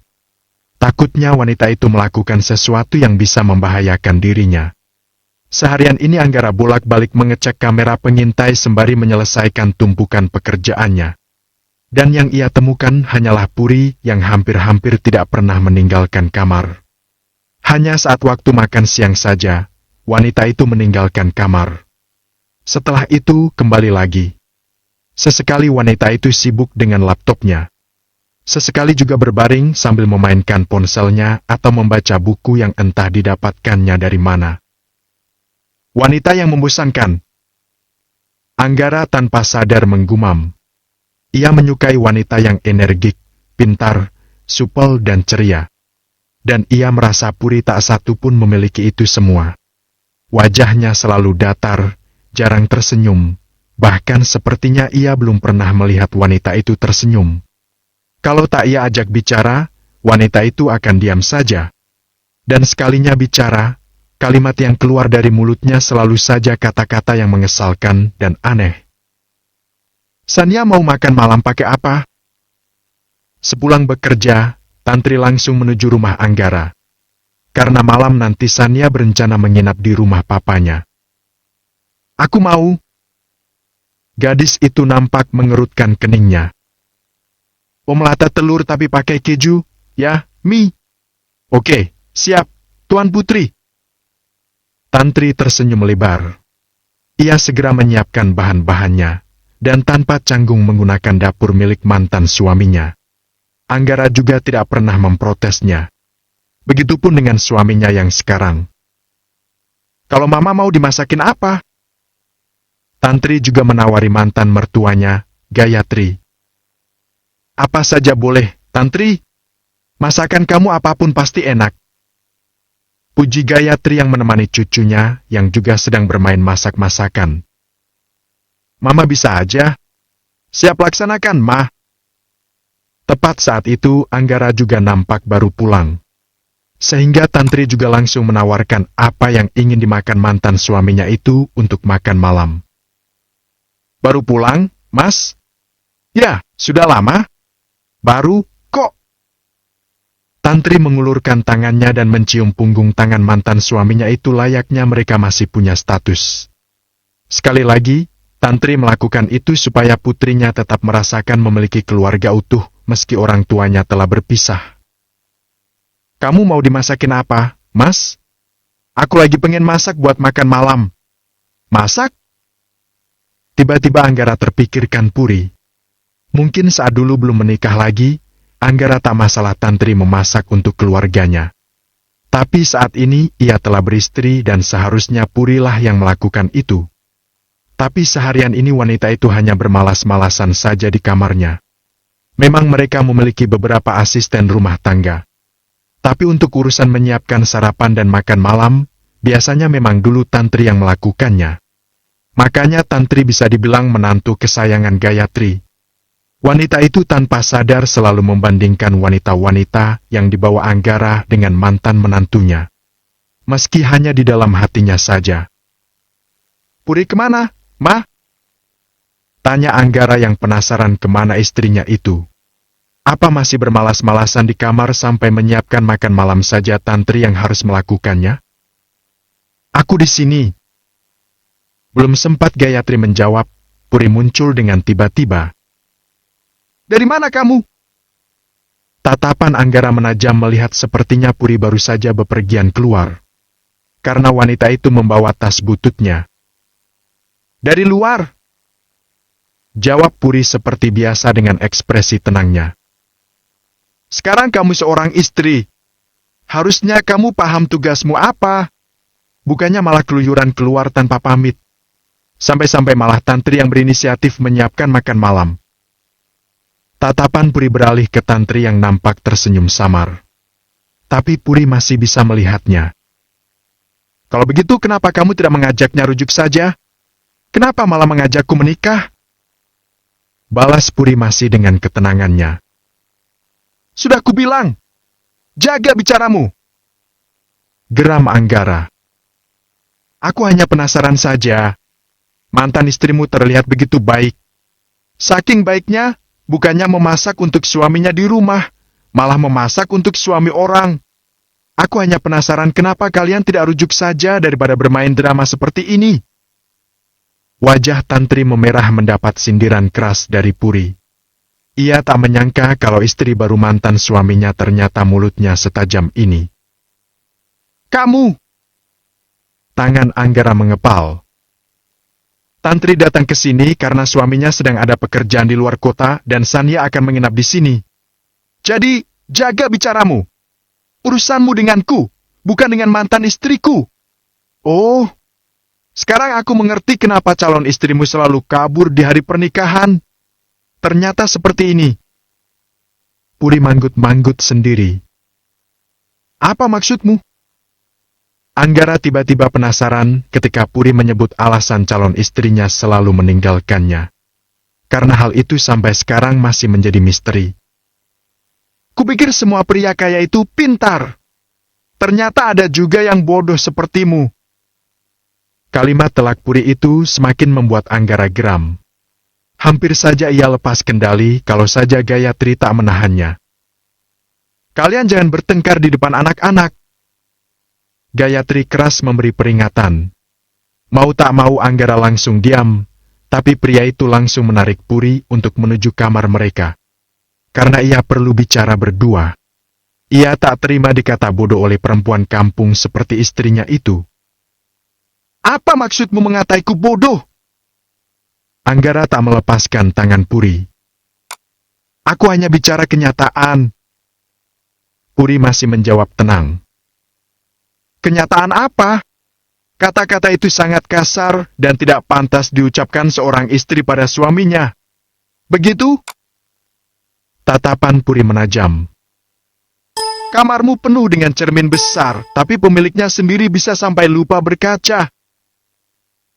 Takutnya wanita itu melakukan sesuatu yang bisa membahayakan dirinya. Seharian ini Anggara bolak-balik mengecek kamera pengintai sembari menyelesaikan tumpukan pekerjaannya. Dan yang ia temukan hanyalah Puri yang hampir-hampir tidak pernah meninggalkan kamar. Hanya saat waktu makan siang saja, wanita itu meninggalkan kamar. Setelah itu kembali lagi. Sesekali wanita itu sibuk dengan laptopnya. Sesekali juga berbaring sambil memainkan ponselnya atau membaca buku yang entah didapatkannya dari mana. Wanita yang membosankan. Anggara tanpa sadar menggumam. Ia menyukai wanita yang energik, pintar, supel dan ceria. Dan ia merasa Puri tak satu pun memiliki itu semua. Wajahnya selalu datar, jarang tersenyum, bahkan sepertinya ia belum pernah melihat wanita itu tersenyum. Kalau tak ia ajak bicara, wanita itu akan diam saja. Dan sekalinya bicara, kalimat yang keluar dari mulutnya selalu saja kata-kata yang mengesalkan dan aneh. Sania mau makan malam pakai apa? Sepulang bekerja, Tantri langsung menuju rumah Anggara. Karena malam nanti Sania berencana menginap di rumah papanya. Aku mau. Gadis itu nampak mengerutkan keningnya. Omelette telur tapi pakai keju, ya, Mi? Oke, siap, Tuan Putri. Tantri tersenyum lebar. Ia segera menyiapkan bahan-bahannya, dan tanpa canggung menggunakan dapur milik mantan suaminya. Anggara juga tidak pernah memprotesnya. Begitupun dengan suaminya yang sekarang. Kalau mama mau dimasakin apa? Tantri juga menawari mantan mertuanya, Gayatri. Apa saja boleh, Tantri. Masakan kamu apapun pasti enak. Puji Gayatri yang menemani cucunya yang juga sedang bermain masak-masakan. Mama bisa aja. Siap laksanakan, Ma. Tepat saat itu Anggara juga nampak baru pulang. Sehingga Tantri juga langsung menawarkan apa yang ingin dimakan mantan suaminya itu untuk makan malam. Baru pulang, Mas? Ya, sudah lama. Baru, kok. Tantri mengulurkan tangannya dan mencium punggung tangan mantan suaminya itu layaknya mereka masih punya status. Sekali lagi, Tantri melakukan itu supaya putrinya tetap merasakan memiliki keluarga utuh meski orang tuanya telah berpisah. Kamu mau dimasakin apa, Mas? Aku lagi pengen masak buat makan malam. Masak? Tiba-tiba Anggara terpikirkan Puri. Mungkin saat dulu belum menikah lagi, Anggara tak masalah Tantri memasak untuk keluarganya. Tapi saat ini ia telah beristri dan seharusnya Purilah yang melakukan itu. Tapi seharian ini wanita itu hanya bermalas-malasan saja di kamarnya. Memang mereka memiliki beberapa asisten rumah tangga. Tapi untuk urusan menyiapkan sarapan dan makan malam, biasanya memang dulu Tantri yang melakukannya. Makanya Tantri bisa dibilang menantu kesayangan Gayatri. Wanita itu tanpa sadar selalu membandingkan wanita-wanita yang dibawa Anggara dengan mantan menantunya. Meski hanya di dalam hatinya saja. Puri kemana, Ma? Tanya Anggara yang penasaran kemana istrinya itu. Apa masih bermalas-malasan di kamar sampai menyiapkan makan malam saja Tantri yang harus melakukannya? Aku di sini. Belum sempat Gayatri menjawab, Puri muncul dengan tiba-tiba. Dari mana kamu? Tatapan Anggara menajam melihat sepertinya Puri baru saja bepergian keluar. Karena wanita itu membawa tas bututnya. Dari luar. Jawab Puri seperti biasa dengan ekspresi tenangnya. Sekarang kamu seorang istri. Harusnya kamu paham tugasmu apa. Bukannya malah keluyuran keluar tanpa pamit. Sampai-sampai malah Tantri yang berinisiatif menyiapkan makan malam. Tatapan Puri beralih ke Tantri yang nampak tersenyum samar. Tapi Puri masih bisa melihatnya. Kalau begitu kenapa kamu tidak mengajaknya rujuk saja? Kenapa malah mengajakku menikah? Balas Puri masih dengan ketenangannya. Sudah kubilang, jaga bicaramu. Geram Anggara. Aku hanya penasaran saja. Mantan istrimu terlihat begitu baik. Saking baiknya, bukannya memasak untuk suaminya di rumah, malah memasak untuk suami orang. Aku hanya penasaran kenapa kalian tidak rujuk saja daripada bermain drama seperti ini. Wajah Tantri memerah mendapat sindiran keras dari Puri. Ia tak menyangka kalau istri baru mantan suaminya ternyata mulutnya setajam ini. Kamu! Tangan Anggara mengepal. Tantri datang ke sini karena suaminya sedang ada pekerjaan di luar kota dan Sanya akan menginap di sini. Jadi, jaga bicaramu. Urusanmu denganku, bukan dengan mantan istriku. Oh, sekarang aku mengerti kenapa calon istrimu selalu kabur di hari pernikahan. Ternyata seperti ini. Puri manggut-manggut sendiri. Apa maksudmu? Anggara tiba-tiba penasaran ketika Puri menyebut alasan calon istrinya selalu meninggalkannya. Karena hal itu sampai sekarang masih menjadi misteri. Kupikir semua pria kaya itu pintar. Ternyata ada juga yang bodoh sepertimu. Kalimat telak Puri itu semakin membuat Anggara geram. Hampir saja ia lepas kendali kalau saja Gayatri tak menahannya. Kalian jangan bertengkar di depan anak-anak. Gayatri keras memberi peringatan. Mau tak mau Anggara langsung diam, tapi pria itu langsung menarik Puri untuk menuju kamar mereka. Karena ia perlu bicara berdua. Ia tak terima dikata bodoh oleh perempuan kampung seperti istrinya itu. Apa maksudmu mengataiku bodoh? Anggara tak melepaskan tangan Puri. Aku hanya bicara kenyataan. Puri masih menjawab tenang. Kenyataan apa? Kata-kata itu sangat kasar dan tidak pantas diucapkan seorang istri pada suaminya. Begitu? Tatapan Puri menajam. Kamarmu penuh dengan cermin besar, tapi pemiliknya sendiri bisa sampai lupa berkaca.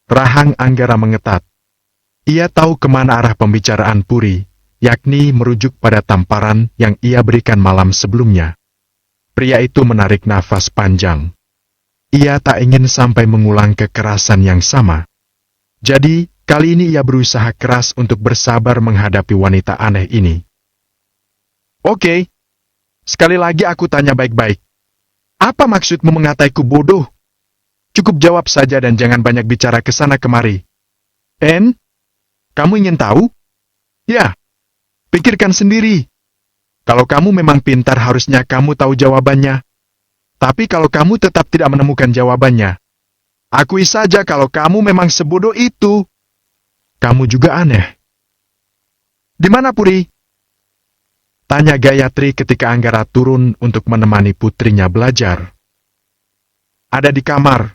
Rahang Anggara mengetat. Ia tahu kemana arah pembicaraan Puri, yakni merujuk pada tamparan yang ia berikan malam sebelumnya. Pria itu menarik nafas panjang. Ia tak ingin sampai mengulang kekerasan yang sama. Jadi, kali ini ia berusaha keras untuk bersabar menghadapi wanita aneh ini. Oke, sekali lagi aku tanya baik-baik. Apa maksudmu mengataiku bodoh? Cukup jawab saja dan jangan banyak bicara ke sana kemari. Kamu ingin tahu? Ya, pikirkan sendiri. Kalau kamu memang pintar harusnya kamu tahu jawabannya. Tapi kalau kamu tetap tidak menemukan jawabannya, akui saja kalau kamu memang sebodoh itu. Kamu juga aneh. Di mana Puri? Tanya Gayatri ketika Anggara turun untuk menemani putrinya belajar. Ada di kamar.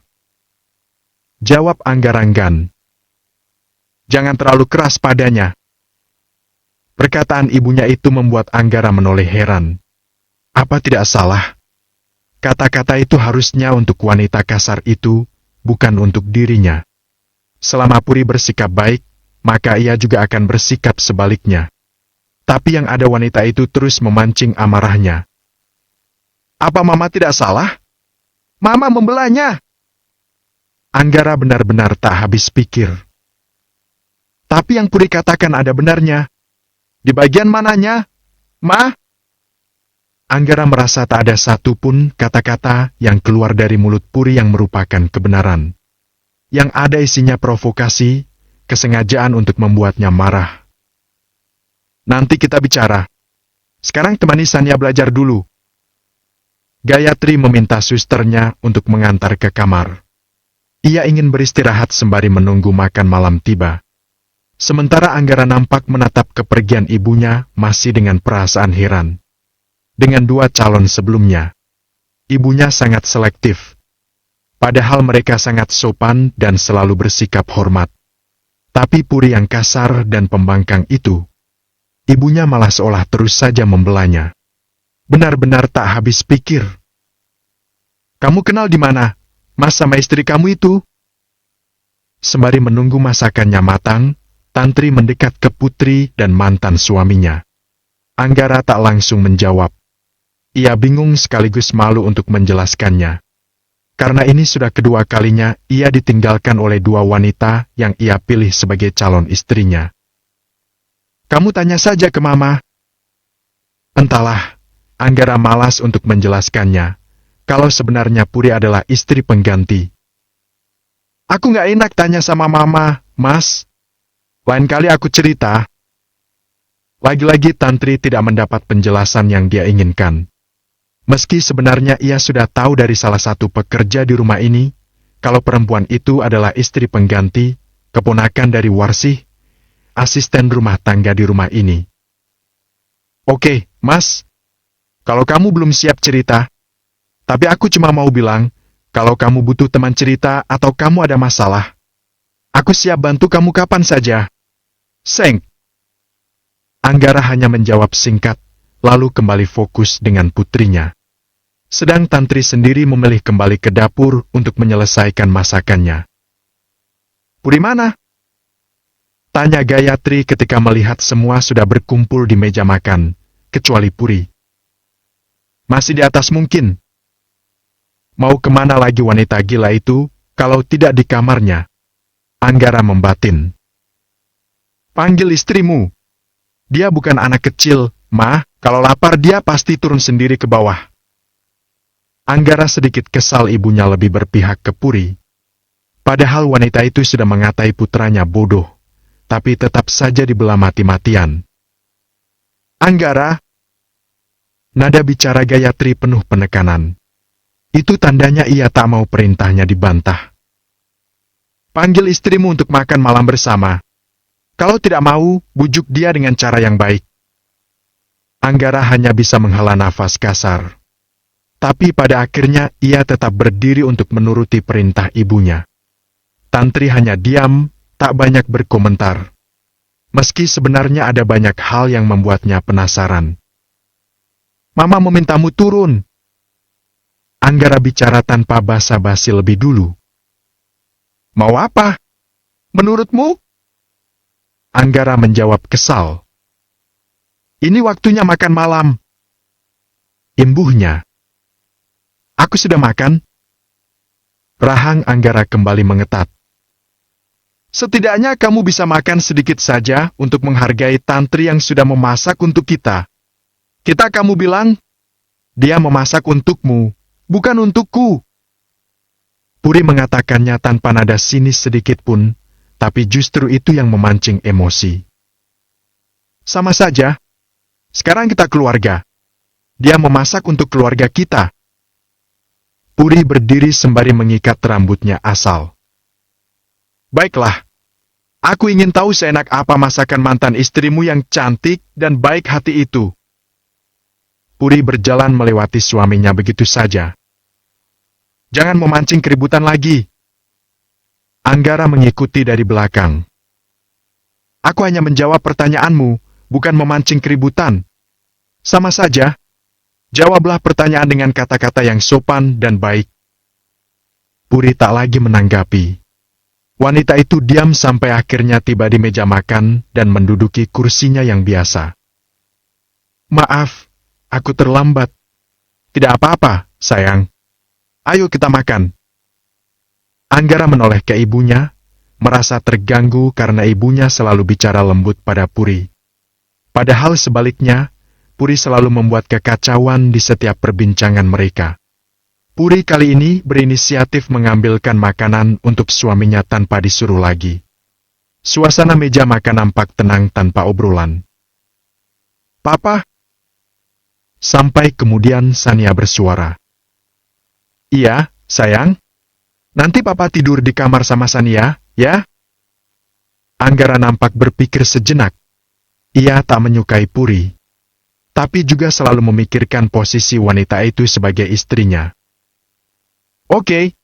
Jawab Anggara enggan. Jangan terlalu keras padanya. Perkataan ibunya itu membuat Anggara menoleh heran. Apa tidak salah? Kata-kata itu harusnya untuk wanita kasar itu, bukan untuk dirinya. Selama Puri bersikap baik, maka ia juga akan bersikap sebaliknya. Tapi yang ada wanita itu terus memancing amarahnya. Apa Mama tidak salah? Mama membelanya. Anggara benar-benar tak habis pikir. Tapi yang Puri katakan ada benarnya. Di bagian mananya? Ma! Anggara merasa tak ada satupun kata-kata yang keluar dari mulut Puri yang merupakan kebenaran. Yang ada isinya provokasi, kesengajaan untuk membuatnya marah. Nanti kita bicara. Sekarang temani Sanya belajar dulu. Gayatri meminta susternya untuk mengantar ke kamar. Ia ingin beristirahat sembari menunggu makan malam tiba. Sementara Anggara nampak menatap kepergian ibunya masih dengan perasaan heran. Dengan dua calon sebelumnya, ibunya sangat selektif. Padahal mereka sangat sopan dan selalu bersikap hormat. Tapi Puri yang kasar dan pembangkang itu, ibunya malah seolah terus saja membelanya. Benar-benar tak habis pikir. Kamu kenal di mana, Mas, sama istri kamu itu? Sembari menunggu masakannya matang, Tantri mendekat ke Putri dan mantan suaminya. Anggara tak langsung menjawab. Ia bingung sekaligus malu untuk menjelaskannya. Karena ini sudah kedua kalinya ia ditinggalkan oleh dua wanita yang ia pilih sebagai calon istrinya. Kamu tanya saja ke Mama. Entahlah, Anggara malas untuk menjelaskannya, kalau sebenarnya Puri adalah istri pengganti. Aku nggak enak tanya sama Mama, Mas. Lain kali aku cerita. Lagi-lagi Tantri tidak mendapat penjelasan yang dia inginkan. Meski sebenarnya ia sudah tahu dari salah satu pekerja di rumah ini, kalau perempuan itu adalah istri pengganti, keponakan dari Warsih, asisten rumah tangga di rumah ini. Oke, Mas. Kalau kamu belum siap cerita, tapi aku cuma mau bilang, kalau kamu butuh teman cerita atau kamu ada masalah, aku siap bantu kamu kapan saja. Seng. Anggara hanya menjawab singkat, lalu kembali fokus dengan putrinya. Sedang Tantri sendiri memilih kembali ke dapur untuk menyelesaikan masakannya. Puri mana? Tanya Gayatri ketika melihat semua sudah berkumpul di meja makan, kecuali Puri. Masih di atas mungkin. Mau kemana lagi wanita gila itu, kalau tidak di kamarnya? Anggara membatin. Panggil istrimu. Dia bukan anak kecil, Ma, kalau lapar dia pasti turun sendiri ke bawah. Anggara sedikit kesal ibunya lebih berpihak ke Puri. Padahal wanita itu sudah mengatai putranya bodoh, tapi tetap saja dibela mati-matian. Anggara! Nada bicara Gayatri penuh penekanan. Itu tandanya ia tak mau perintahnya dibantah. Panggil istrimu untuk makan malam bersama. Kalau tidak mau, bujuk dia dengan cara yang baik. Anggara hanya bisa menghela nafas kasar. Tapi pada akhirnya ia tetap berdiri untuk menuruti perintah ibunya. Tantri hanya diam, tak banyak berkomentar. Meski sebenarnya ada banyak hal yang membuatnya penasaran. Mama memintamu turun. Anggara bicara tanpa basa-basi lebih dulu. Mau apa? Menurutmu? Anggara menjawab kesal. Ini waktunya makan malam. Imbuhnya. Aku sudah makan. Rahang Anggara kembali mengetat. Setidaknya kamu bisa makan sedikit saja untuk menghargai Tantri yang sudah memasak untuk kita. Kita kamu bilang, dia memasak untukmu, bukan untukku. Puri mengatakannya tanpa nada sinis sedikit pun, tapi justru itu yang memancing emosi. Sama saja. Sekarang kita keluarga. Dia memasak untuk keluarga kita. Puri berdiri sembari mengikat rambutnya asal. Baiklah. Aku ingin tahu seenak apa masakan mantan istrimu yang cantik dan baik hati itu. Puri berjalan melewati suaminya begitu saja. Jangan memancing keributan lagi. Anggara mengikuti dari belakang. Aku hanya menjawab pertanyaanmu, bukan memancing keributan. Sama saja. Jawablah pertanyaan dengan kata-kata yang sopan dan baik. Puri tak lagi menanggapi. Wanita itu diam sampai akhirnya tiba di meja makan dan menduduki kursinya yang biasa. Maaf, aku terlambat. Tidak apa-apa, sayang. Ayo kita makan. Anggara menoleh ke ibunya, merasa terganggu karena ibunya selalu bicara lembut pada Puri. Padahal sebaliknya, Puri selalu membuat kekacauan di setiap perbincangan mereka. Puri kali ini berinisiatif mengambilkan makanan untuk suaminya tanpa disuruh lagi. Suasana meja makan nampak tenang tanpa obrolan. "Papa?" Sampai kemudian Sania bersuara. "Iya, sayang. Nanti Papa tidur di kamar sama Sania, ya?" Anggara nampak berpikir sejenak. Ia tak menyukai Puri, tapi juga selalu memikirkan posisi wanita itu sebagai istrinya. "Oke."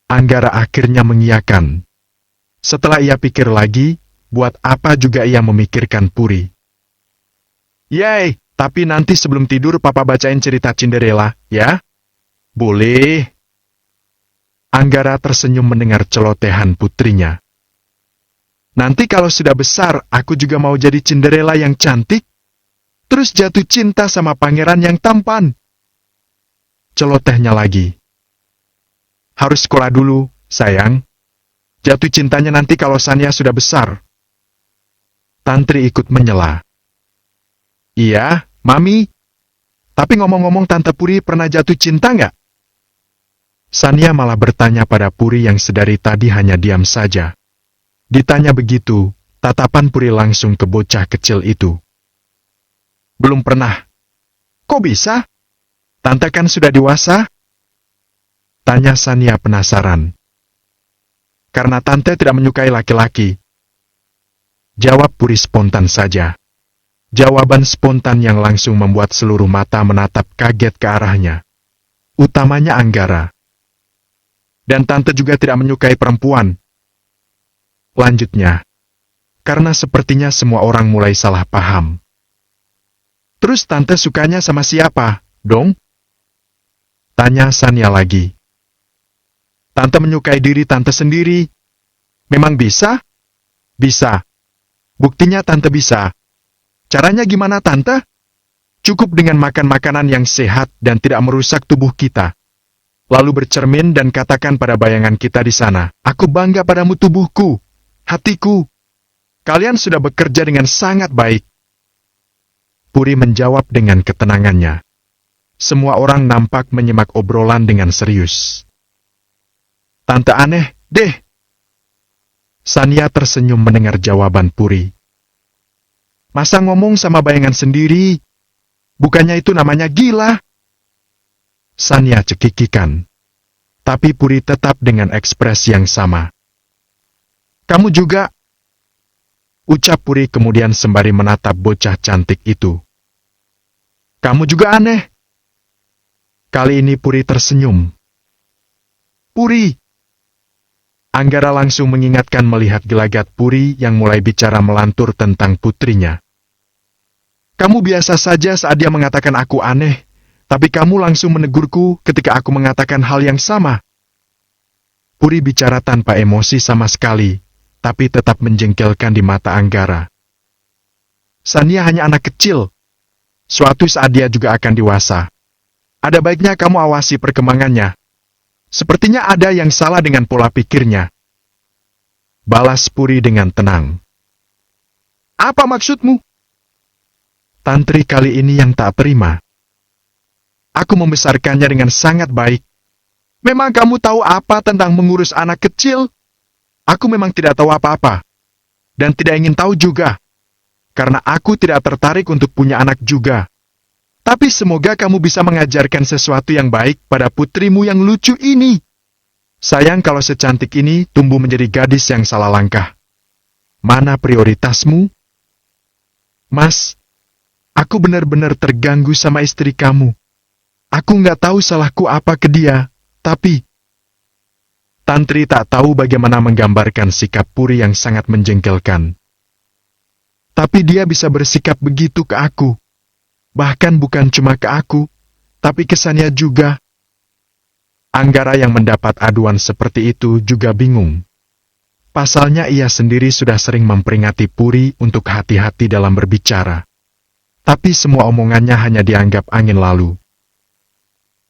Anggara akhirnya mengiyakan. Setelah ia pikir lagi, buat apa juga ia memikirkan Puri. "Yeay, tapi nanti sebelum tidur Papa bacain cerita Cinderella, ya?" "Boleh." Anggara tersenyum mendengar celotehan putrinya. "Nanti kalau sudah besar, aku juga mau jadi Cinderella yang cantik, terus jatuh cinta sama pangeran yang tampan." Celotehnya lagi. "Harus sekolah dulu, sayang. Jatuh cintanya nanti kalau Sania sudah besar." Tantri ikut menyela. "Iya, Mami. Tapi ngomong-ngomong Tante Puri pernah jatuh cinta nggak?" Sania malah bertanya pada Puri yang sedari tadi hanya diam saja. Ditanya begitu, tatapan Puri langsung ke bocah kecil itu. "Belum pernah." "Kok bisa? Tante kan sudah dewasa?" Tanya Sania penasaran. "Karena Tante tidak menyukai laki-laki." Jawab Puri spontan saja. Jawaban spontan yang langsung membuat seluruh mata menatap kaget ke arahnya. Utamanya Anggara. "Dan Tante juga tidak menyukai perempuan." Lanjutnya, karena sepertinya semua orang mulai salah paham. "Terus Tante sukanya sama siapa, dong?" Tanya Sania lagi. "Tante menyukai diri Tante sendiri." "Memang bisa?" "Bisa. Buktinya Tante bisa." "Caranya gimana Tante?" "Cukup dengan makan makanan yang sehat dan tidak merusak tubuh kita. Lalu bercermin dan katakan pada bayangan kita di sana, 'Aku bangga padamu tubuhku, hatiku. Kalian sudah bekerja dengan sangat baik.'" Puri menjawab dengan ketenangannya. Semua orang nampak menyimak obrolan dengan serius. "Tante aneh, deh." Sania tersenyum mendengar jawaban Puri. "Masa ngomong sama bayangan sendiri? Bukannya itu namanya gila?" Sania cekikikan. Tapi Puri tetap dengan ekspresi yang sama. "Kamu juga?" ucap Puri kemudian sembari menatap bocah cantik itu. "Kamu juga aneh." Kali ini Puri tersenyum. "Puri!" Anggara langsung mengingatkan melihat gelagat Puri yang mulai bicara melantur tentang putrinya. "Kamu biasa saja saat dia mengatakan aku aneh, tapi kamu langsung menegurku ketika aku mengatakan hal yang sama." Puri bicara tanpa emosi sama sekali, tapi tetap menjengkelkan di mata Anggara. "Sania hanya anak kecil. Suatu saat dia juga akan dewasa. Ada baiknya kamu awasi perkembangannya. Sepertinya ada yang salah dengan pola pikirnya." Balas Puri dengan tenang. "Apa maksudmu?" Tantri kali ini yang tak terima. "Aku membesarkannya dengan sangat baik. Memang kamu tahu apa tentang mengurus anak kecil? Aku memang tidak tahu apa-apa. Dan tidak ingin tahu juga. Karena aku tidak tertarik untuk punya anak juga. Tapi semoga kamu bisa mengajarkan sesuatu yang baik pada putrimu yang lucu ini. Sayang kalau secantik ini tumbuh menjadi gadis yang salah langkah. Mana prioritasmu?" "Mas, aku benar-benar terganggu sama istri kamu. Aku nggak tahu salahku apa ke dia, tapi..." Tantri tak tahu bagaimana menggambarkan sikap Puri yang sangat menjengkelkan. Tapi dia bisa bersikap begitu ke aku. Bahkan bukan cuma ke aku, tapi ke Sania juga. Anggara yang mendapat aduan seperti itu juga bingung. Pasalnya ia sendiri sudah sering memperingati Puri untuk hati-hati dalam berbicara. Tapi semua omongannya hanya dianggap angin lalu.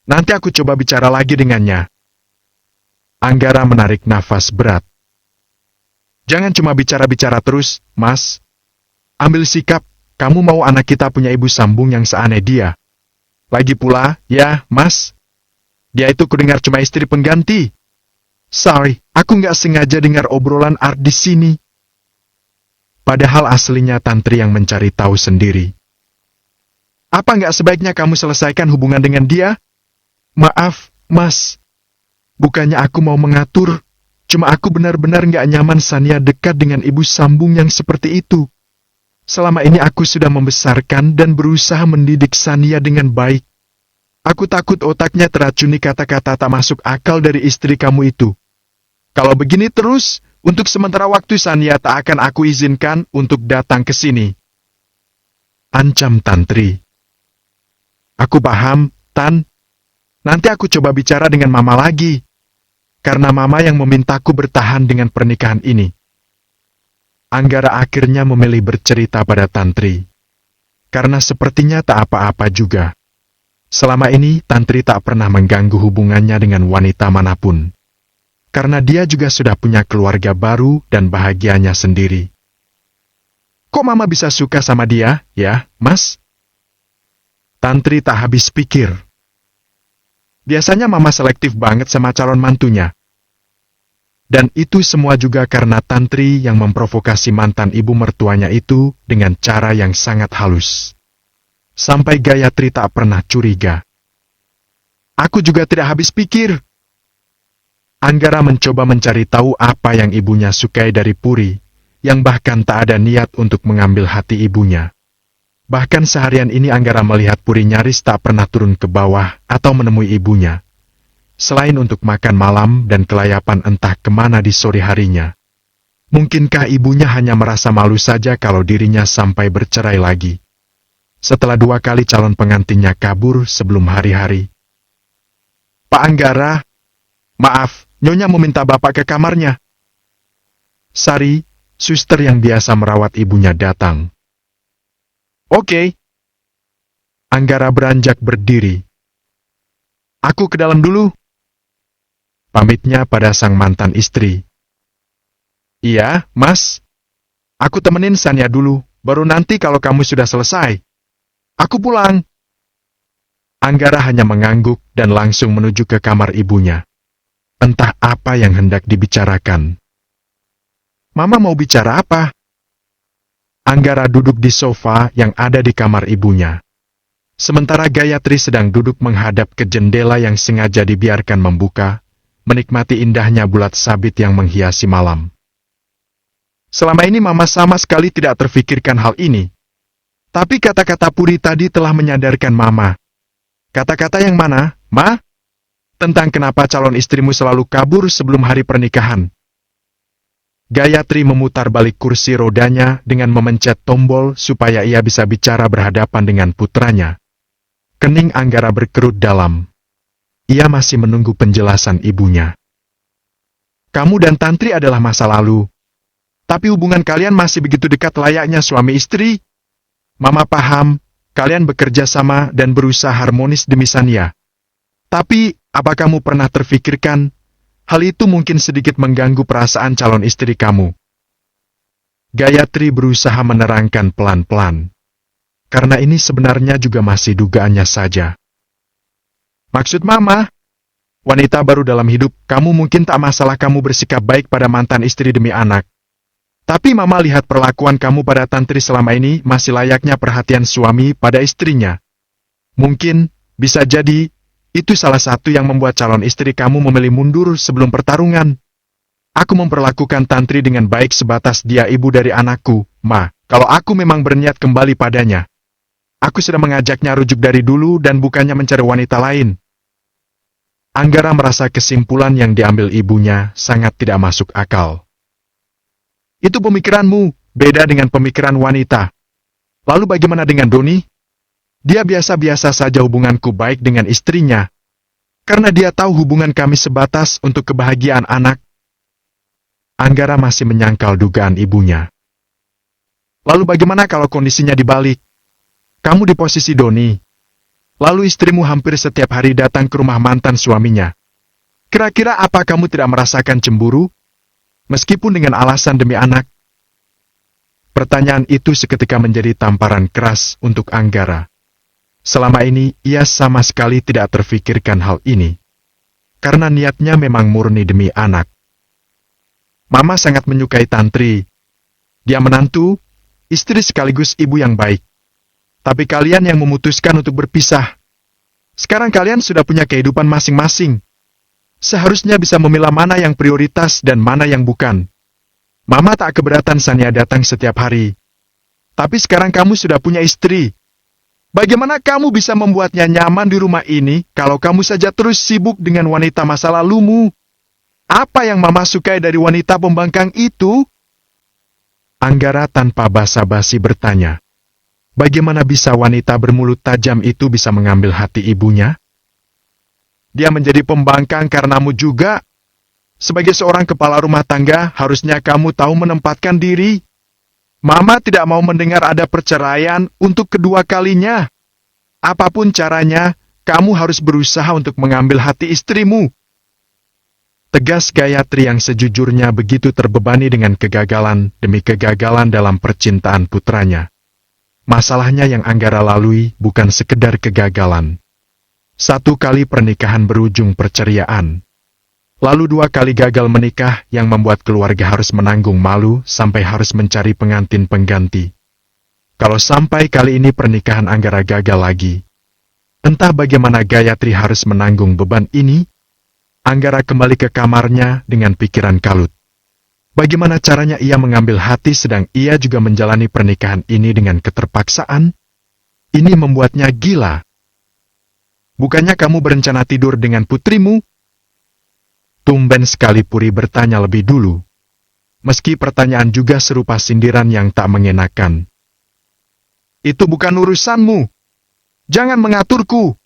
"Nanti aku coba bicara lagi dengannya." Anggara menarik nafas berat. "Jangan cuma bicara-bicara terus, Mas. Ambil sikap, kamu mau anak kita punya ibu sambung yang seaneh dia? Lagi pula, ya, Mas. Dia itu kudengar cuma istri pengganti. Sorry, aku nggak sengaja dengar obrolan Art di sini. Padahal aslinya Tantri yang mencari tahu sendiri. Apa nggak sebaiknya kamu selesaikan hubungan dengan dia? Maaf, Mas. Bukannya aku mau mengatur, cuma aku benar-benar nggak nyaman Sania dekat dengan ibu sambung yang seperti itu. Selama ini aku sudah membesarkan dan berusaha mendidik Sania dengan baik. Aku takut otaknya teracuni kata-kata tak masuk akal dari istri kamu itu. Kalau begini terus, untuk sementara waktu Sania tak akan aku izinkan untuk datang ke sini. Ancam Tantri. Aku paham, Tan. Nanti aku coba bicara dengan Mama lagi. Karena Mama yang memintaku bertahan dengan pernikahan ini. Anggara akhirnya memilih bercerita pada Tantri. Karena sepertinya tak apa-apa juga. Selama ini, Tantri tak pernah mengganggu hubungannya dengan wanita manapun. Karena dia juga sudah punya keluarga baru dan bahagianya sendiri. Kok Mama bisa suka sama dia, ya, Mas? Tantri tak habis pikir. Biasanya Mama selektif banget sama calon mantunya. Dan itu semua juga karena Tantri yang memprovokasi mantan ibu mertuanya itu dengan cara yang sangat halus. Sampai Gayatri tak pernah curiga. Aku juga tidak habis pikir. Anggara mencoba mencari tahu apa yang ibunya sukai dari Puri, yang bahkan tak ada niat untuk mengambil hati ibunya. Bahkan seharian ini Anggara melihat Puri nyaris tak pernah turun ke bawah atau menemui ibunya. Selain untuk makan malam dan kelayapan entah kemana di sore harinya. Mungkinkah ibunya hanya merasa malu saja kalau dirinya sampai bercerai lagi? Setelah 2 kali calon pengantinnya kabur sebelum hari-hari. Pak Anggara, maaf, Nyonya meminta Bapak ke kamarnya. Sari, suster yang biasa merawat ibunya datang. Oke. Anggara beranjak berdiri. Aku ke dalam dulu. Pamitnya pada sang mantan istri. Iya, Mas. Aku temenin Sania dulu, baru nanti kalau kamu sudah selesai. Aku pulang. Anggara hanya mengangguk dan langsung menuju ke kamar ibunya. Entah apa yang hendak dibicarakan. Mama mau bicara apa? Anggara duduk di sofa yang ada di kamar ibunya. Sementara Gayatri sedang duduk menghadap ke jendela yang sengaja dibiarkan membuka, menikmati indahnya bulat sabit yang menghiasi malam. Selama ini Mama sama sekali tidak terfikirkan hal ini. Tapi kata-kata Puri tadi telah menyadarkan Mama. Kata-kata yang mana, Ma? Tentang kenapa calon istrimu selalu kabur sebelum hari pernikahan. Gayatri memutar balik kursi rodanya dengan memencet tombol supaya ia bisa bicara berhadapan dengan putranya. Kening Anggara berkerut dalam. Ia masih menunggu penjelasan ibunya. Kamu dan Tantri adalah masa lalu. Tapi hubungan kalian masih begitu dekat layaknya suami istri. Mama paham, kalian bekerja sama dan berusaha harmonis demi Sania. Tapi, apa kamu pernah terfikirkan, hal itu mungkin sedikit mengganggu perasaan calon istri kamu? Gayatri berusaha menerangkan pelan-pelan. Karena ini sebenarnya juga masih dugaannya saja. Maksud Mama, wanita baru dalam hidup kamu mungkin tak masalah kamu bersikap baik pada mantan istri demi anak. Tapi Mama lihat perlakuan kamu pada Tantri selama ini masih layaknya perhatian suami pada istrinya. Mungkin, bisa jadi, itu salah satu yang membuat calon istri kamu memilih mundur sebelum pertarungan. Aku memperlakukan Tantri dengan baik sebatas dia ibu dari anakku, Ma. Kalau aku memang berniat kembali padanya. Aku sudah mengajaknya rujuk dari dulu dan bukannya mencari wanita lain. Anggara merasa kesimpulan yang diambil ibunya sangat tidak masuk akal. Itu pemikiranmu, beda dengan pemikiran wanita. Lalu bagaimana dengan Doni? Dia biasa-biasa saja hubunganku baik dengan istrinya. Karena dia tahu hubungan kami sebatas untuk kebahagiaan anak. Anggara masih menyangkal dugaan ibunya. Lalu bagaimana kalau kondisinya dibalik? Kamu di posisi Doni. Lalu istrimu hampir setiap hari datang ke rumah mantan suaminya. Kira-kira apa kamu tidak merasakan cemburu? Meskipun dengan alasan demi anak. Pertanyaan itu seketika menjadi tamparan keras untuk Anggara. Selama ini, ia sama sekali tidak terfikirkan hal ini. Karena niatnya memang murni demi anak. Mama sangat menyukai Tantri. Dia menantu, istri sekaligus ibu yang baik. Tapi kalian yang memutuskan untuk berpisah. Sekarang kalian sudah punya kehidupan masing-masing. Seharusnya bisa memilah mana yang prioritas dan mana yang bukan. Mama tak keberatan Sania datang setiap hari. Tapi sekarang kamu sudah punya istri. Bagaimana kamu bisa membuatnya nyaman di rumah ini kalau kamu saja terus sibuk dengan wanita masa lalumu? Apa yang Mama sukai dari wanita pembangkang itu? Anggara tanpa basa-basi bertanya. Bagaimana bisa wanita bermulut tajam itu bisa mengambil hati ibunya? Dia menjadi pembangkang karenamu juga. Sebagai seorang kepala rumah tangga, harusnya kamu tahu menempatkan diri. Mama tidak mau mendengar ada perceraian untuk kedua kalinya. Apapun caranya, kamu harus berusaha untuk mengambil hati istrimu. Tegas Gayatri yang sejujurnya begitu terbebani dengan kegagalan demi kegagalan dalam percintaan putranya. Masalahnya yang Anggara lalui bukan sekedar kegagalan. 1 kali pernikahan berujung perceraian. Lalu 2 kali gagal menikah yang membuat keluarga harus menanggung malu sampai harus mencari pengantin pengganti. Kalau sampai kali ini pernikahan Anggara gagal lagi, entah bagaimana Gayatri harus menanggung beban ini. Anggara kembali ke kamarnya dengan pikiran kalut. Bagaimana caranya ia mengambil hati sedang ia juga menjalani pernikahan ini dengan keterpaksaan? Ini membuatnya gila. Bukannya kamu berencana tidur dengan putrimu? Tumben sekali Puri bertanya lebih dulu. Meski pertanyaan juga serupa sindiran yang tak mengenakan. Itu bukan urusanmu. Jangan mengaturku.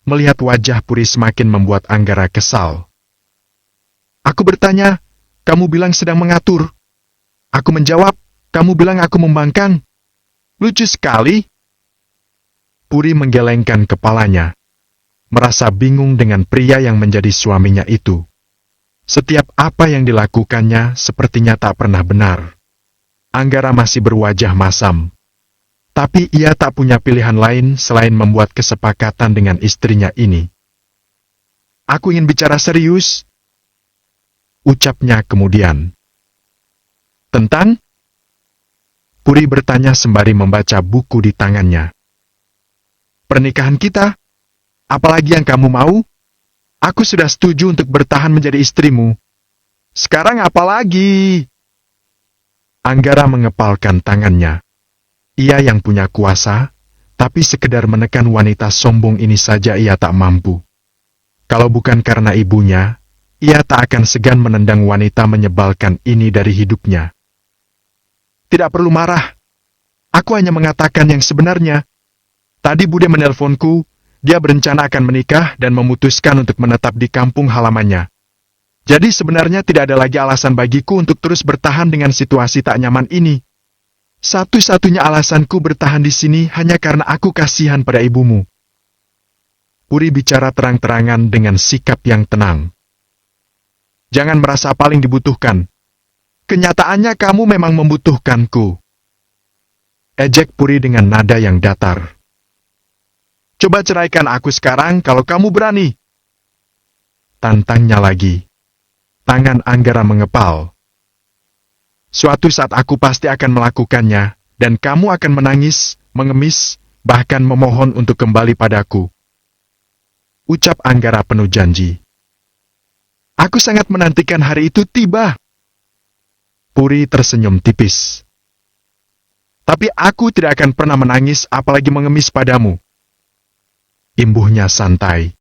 Melihat wajah Puri semakin membuat Anggara kesal. Aku bertanya, kamu bilang sedang mengatur. Aku menjawab, kamu bilang aku membangkang. Lucu sekali. Puri menggelengkan kepalanya. Merasa bingung dengan pria yang menjadi suaminya itu. Setiap apa yang dilakukannya sepertinya tak pernah benar. Anggara masih berwajah masam. Tapi ia tak punya pilihan lain selain membuat kesepakatan dengan istrinya ini. Aku ingin bicara serius, ucapnya kemudian. Tentang? Puri bertanya sembari membaca buku di tangannya. Pernikahan kita? Apalagi yang kamu mau? Aku sudah setuju untuk bertahan menjadi istrimu. Sekarang apalagi? Anggara mengepalkan tangannya. Ia yang punya kuasa, tapi sekedar menekan wanita sombong ini saja ia tak mampu. Kalau bukan karena ibunya, ia tak akan segan menendang wanita menyebalkan ini dari hidupnya. Tidak perlu marah. Aku hanya mengatakan yang sebenarnya. Tadi Bude menelponku. Dia berencana akan menikah dan memutuskan untuk menetap di kampung halamannya. Jadi sebenarnya tidak ada lagi alasan bagiku untuk terus bertahan dengan situasi tak nyaman ini. Satu-satunya alasanku bertahan di sini hanya karena aku kasihan pada ibumu. Puri bicara terang-terangan dengan sikap yang tenang. Jangan merasa paling dibutuhkan. Kenyataannya kamu memang membutuhkanku. Ejek Puri dengan nada yang datar. Coba ceraikan aku sekarang kalau kamu berani. Tantangnya lagi. Tangan Anggara mengepal. Suatu saat aku pasti akan melakukannya, dan kamu akan menangis, mengemis, bahkan memohon untuk kembali padaku. Ucap Anggara penuh janji. Aku sangat menantikan hari itu tiba. Puri tersenyum tipis. Tapi aku tidak akan pernah menangis apalagi mengemis padamu. Imbuhnya santai.